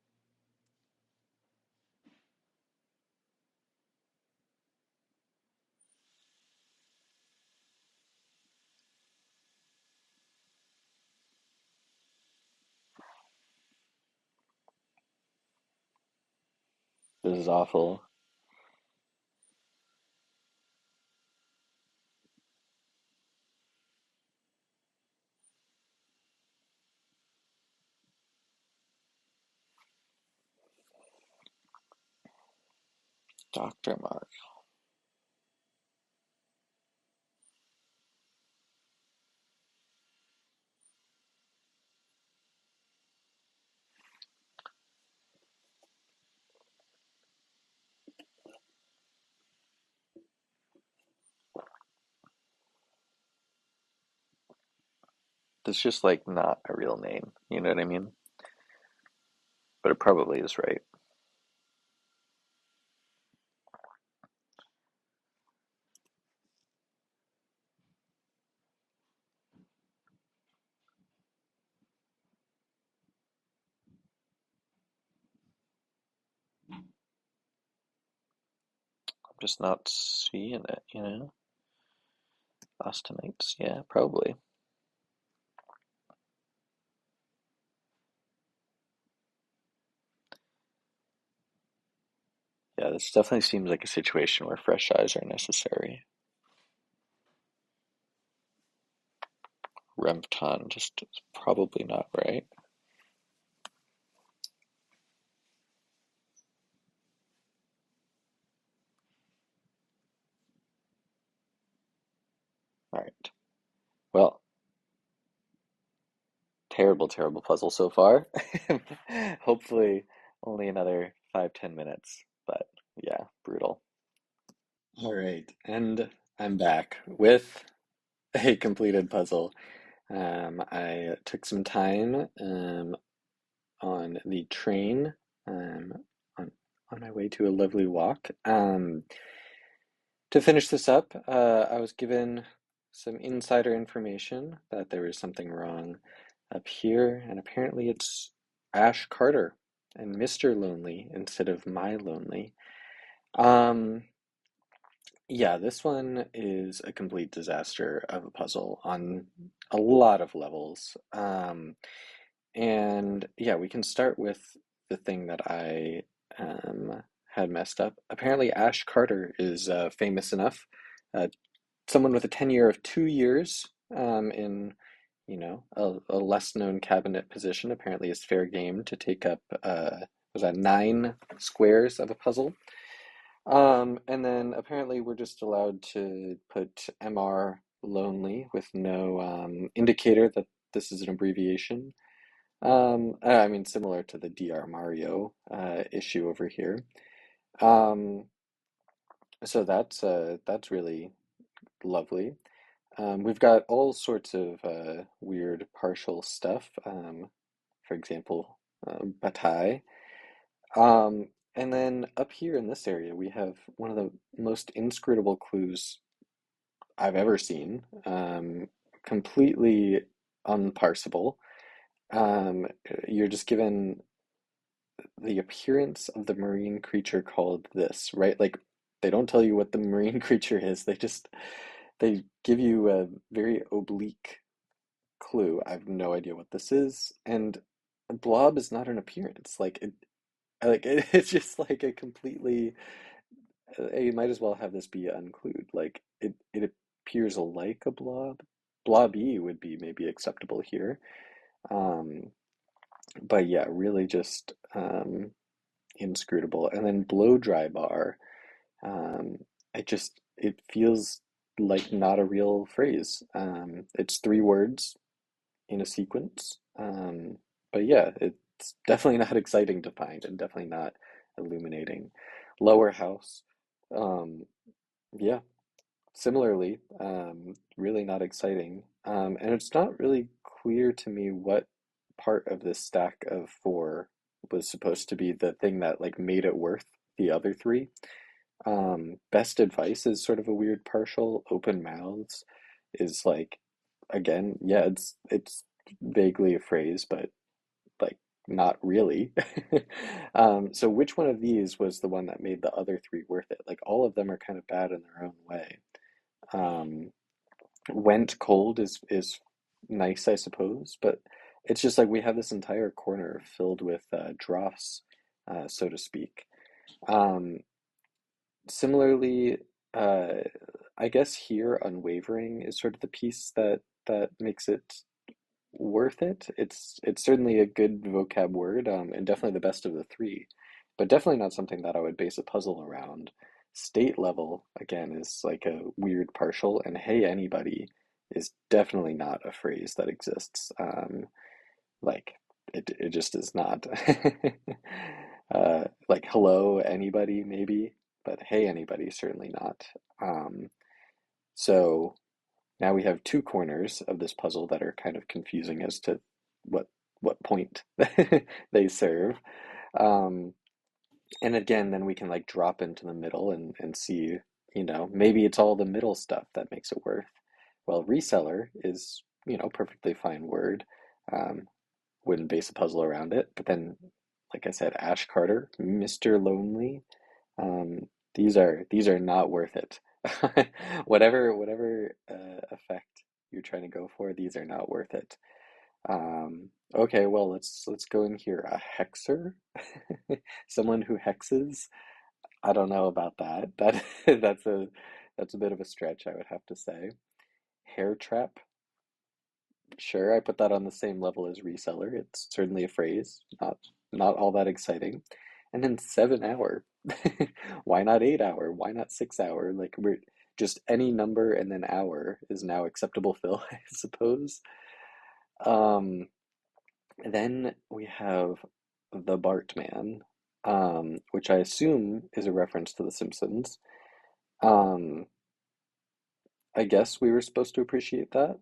This is awful. Dr. Mark. That's just like not a real name. You know what I mean? But it probably is right. I'm just not seeing it, you know? Austinites, yeah, probably. Yeah, this definitely seems like a situation where fresh eyes are necessary. Rempton just is probably not right. All right. Well, terrible, terrible puzzle so far. Hopefully, only another 5, 10 minutes. But yeah, brutal. All right, and I'm back with a completed puzzle. I took some time on the train um, on on my way to a lovely walk. To finish this up, I was given some insider information that there was something wrong up here, and apparently it's Ash Carter and Mr. Lonely instead of My Lonely. Um, yeah, this one is a complete disaster of a puzzle on a lot of levels. And yeah, we can start with the thing that I had messed up. Apparently, Ash Carter is famous enough. Someone with a tenure of 2 years in, a less known cabinet position apparently is fair game to take up, was that 9 squares of a puzzle? And then apparently we're just allowed to put MR lonely with no indicator that this is an abbreviation. I mean, similar to the DR Mario issue over here. Um, so that's really lovely. We've got all sorts of weird partial stuff. For example, Bataille. Um, and then up here in this area, we have one of the most inscrutable clues I've ever seen. Completely unparsable. You're just given the appearance of the marine creature called this, right? Like they don't tell you what the marine creature is. They give you a very oblique clue. I have no idea what this is, and blob is not an appearance. It's just like a completely. You might as well have this be unclued. Like it appears like a blob. Blobby would be maybe acceptable here. Um, but yeah, really just inscrutable. And then blow dry bar. Um, it feels like not a real phrase. It's 3 words in a sequence. But yeah, it's definitely not exciting to find and definitely not illuminating. Lower house. Um, yeah, similarly, really not exciting. And it's not really clear to me what part of this stack of four was supposed to be the thing that like made it worth the other three. Best advice is sort of a weird partial. Open mouths is like, again, yeah, it's vaguely a phrase, but like not really. So which one of these was the one that made the other three worth it? Like all of them are kind of bad in their own way. Um, Went cold is nice, I suppose, but it's just like we have this entire corner filled with dross, so to speak. Um, Similarly, uh, I guess here unwavering is sort of the piece that makes it worth it. It's certainly a good vocab word, and definitely the best of the three. but definitely not something that I would base a puzzle around. State level, again, is like a weird partial, and hey, anybody is definitely not a phrase that exists. Like it just is not. Like hello, anybody, maybe, but hey, anybody, certainly not. Um, so now we have two corners of this puzzle that are kind of confusing as to what what point they serve. Um, and again, then we can like drop into the middle and see, maybe it's all the middle stuff that makes it worth. Well, reseller is, perfectly fine word. Um, wouldn't base a puzzle around it. But then, like I said, Ash Carter, Mr. Lonely, these are not worth it. Whatever effect you're trying to go for, these are not worth it. Okay, well let's go in here. A hexer, someone who hexes. I don't know about that. That's a bit of a stretch, I would have to say. Hair trap. Sure, I put that on the same level as reseller. It's certainly a phrase, not all that exciting. And then 7 hour. Why not 8 hour? Why not 6 hour? Like we're just any number and then hour is now acceptable fill, I suppose. Um, then we have the Bartman, which I assume is a reference to The Simpsons. Um, I guess we were supposed to appreciate that.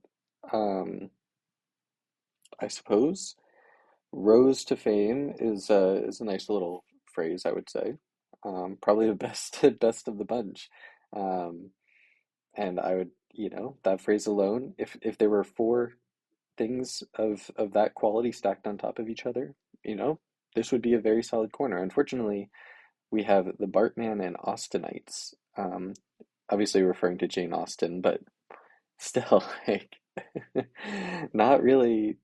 Um, I suppose. Rose to fame is a nice little phrase, I would say. Probably the best best of the bunch. Um, and I would, that phrase alone, if there were four things of that quality stacked on top of each other, this would be a very solid corner. Unfortunately, we have the Bartman and Austinites, obviously referring to Jane Austen, but still, like, not really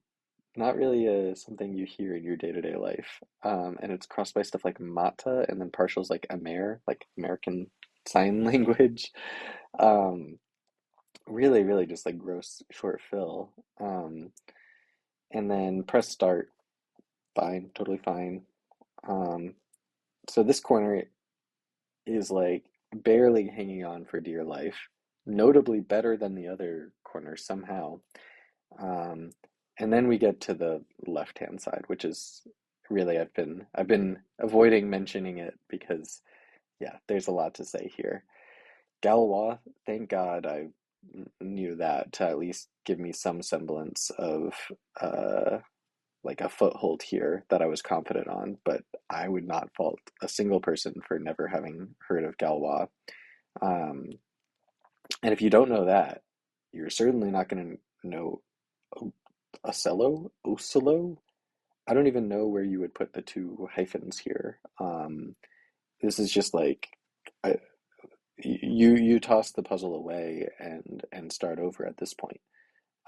not really something you hear in your day-to-day life. And it's crossed by stuff like mata and then partials like Amer, like American Sign Language. Um, really, really just like gross short fill. And then press start, fine, totally fine. Um, so this corner is like barely hanging on for dear life, notably better than the other corners somehow. Um, and then we get to the left-hand side, which is really I've been avoiding mentioning it because yeah, there's a lot to say here. Galois, thank God I knew that to at least give me some semblance of uh like a foothold here that I was confident on, but I would not fault a single person for never having heard of Galois. Um, and if you don't know that, you're certainly not going to know Ocello, Ocello. I don't even know where you would put the two hyphens here. This is just like I, you toss the puzzle away and start over at this point.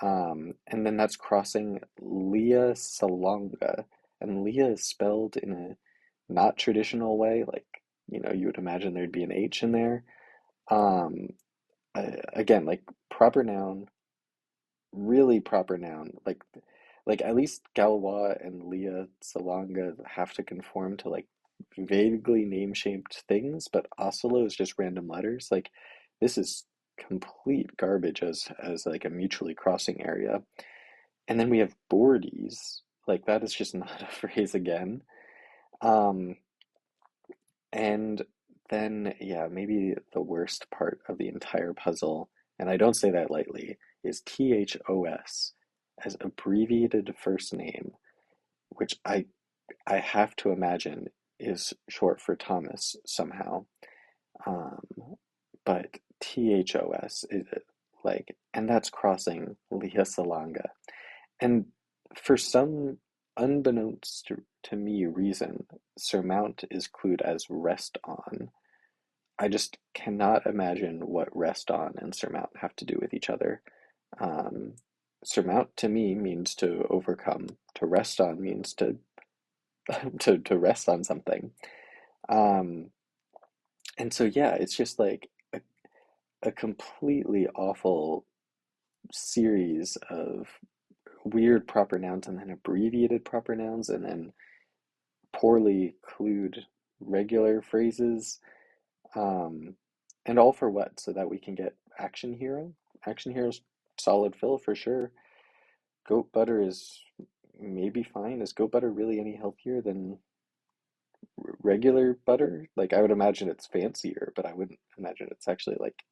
And then that's crossing Leah Salonga, and Leah is spelled in a not traditional way, like you would imagine there'd be an H in there. Um, again, like proper noun, really proper noun. Like at least Galois and Leah Salonga have to conform to like vaguely name-shaped things, but Oslo is just random letters. Like this is complete garbage as like a mutually crossing area. And then we have boardies. Like that is just not a phrase again. Um, and then yeah, maybe the worst part of the entire puzzle, and I don't say that lightly, is THOS as abbreviated first name, which I have to imagine is short for Thomas somehow. Um, but THOS is like, and that's crossing Leah Salonga. And for some unbeknownst to me reason, surmount is clued as rest on. I just cannot imagine what rest on and surmount have to do with each other. Um, surmount to me means to overcome. To rest on means to to rest on something. Um, and so yeah, it's just like a completely awful series of weird proper nouns and then abbreviated proper nouns and then poorly clued regular phrases. Um, and all for what? So that we can get Action Hero? Action Hero's solid fill for sure. Goat butter is maybe fine. Is goat butter really any healthier than regular butter? Like, I would imagine it's fancier, but I wouldn't imagine it's actually like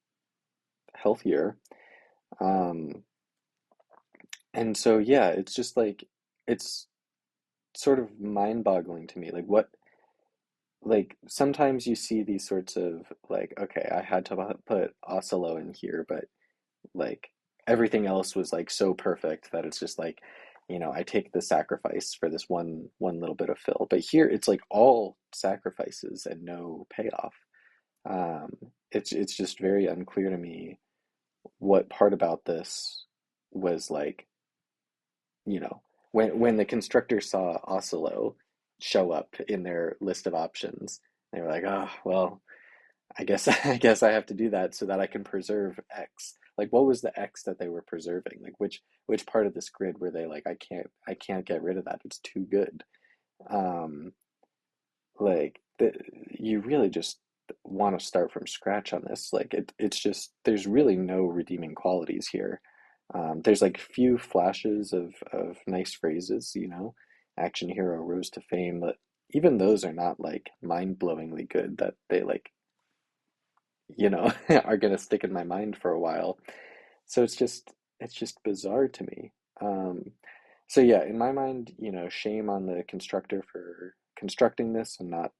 healthier. Um, and so, yeah, it's just like, it's sort of mind-boggling to me. Like, sometimes you see these sorts of, like, okay, I had to put Oslo in here, but like everything else was like so perfect that it's just like, I take the sacrifice for this one little bit of fill. But here it's like all sacrifices and no payoff. It's just very unclear to me what part about this was like, when the constructor saw Oslo show up in their list of options, they were like, oh, well, I guess I guess I have to do that so that I can preserve X. Like, what was the X that they were preserving? Like, which part of this grid were they like, I can't get rid of that. It's too good. Um, like you really just want to start from scratch on this. Like it's just there's really no redeeming qualities here. There's like few flashes of nice phrases, Action hero rose to fame, but even those are not like mind-blowingly good that they like are gonna stick in my mind for a while. So it's just bizarre to me. Um, so yeah, in my mind, shame on the constructor for constructing this and not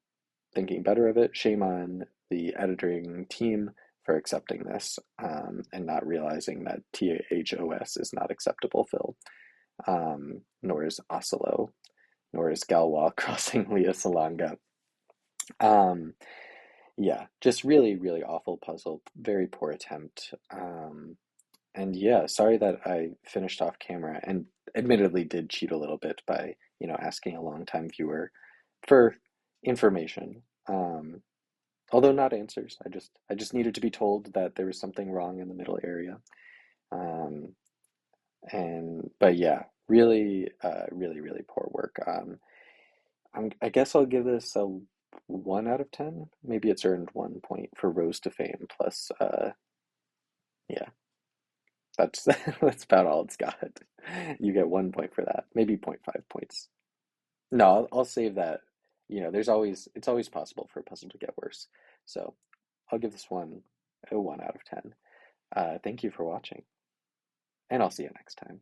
thinking better of it. Shame on the editing team for accepting this, and not realizing that THOS is not acceptable, Phil. Nor is Oslo, nor is Galwa crossing Leah Salonga. Um, yeah, just really, really awful puzzle. Very poor attempt. And yeah, sorry that I finished off camera and admittedly did cheat a little bit by, asking a longtime viewer for information. Although not answers. I just needed to be told that there was something wrong in the middle area. Um, and but yeah, really, really, really poor work. I guess I'll give this a 1 out of 10. Maybe it's earned 1 point for Rose to Fame. Plus, yeah, that's that's about all it's got. You get 1 point for that. Maybe 0.5 points. No, I'll save that. It's always possible for a puzzle to get worse. So I'll give this one a 1 out of 10. Thank you for watching, and I'll see you next time.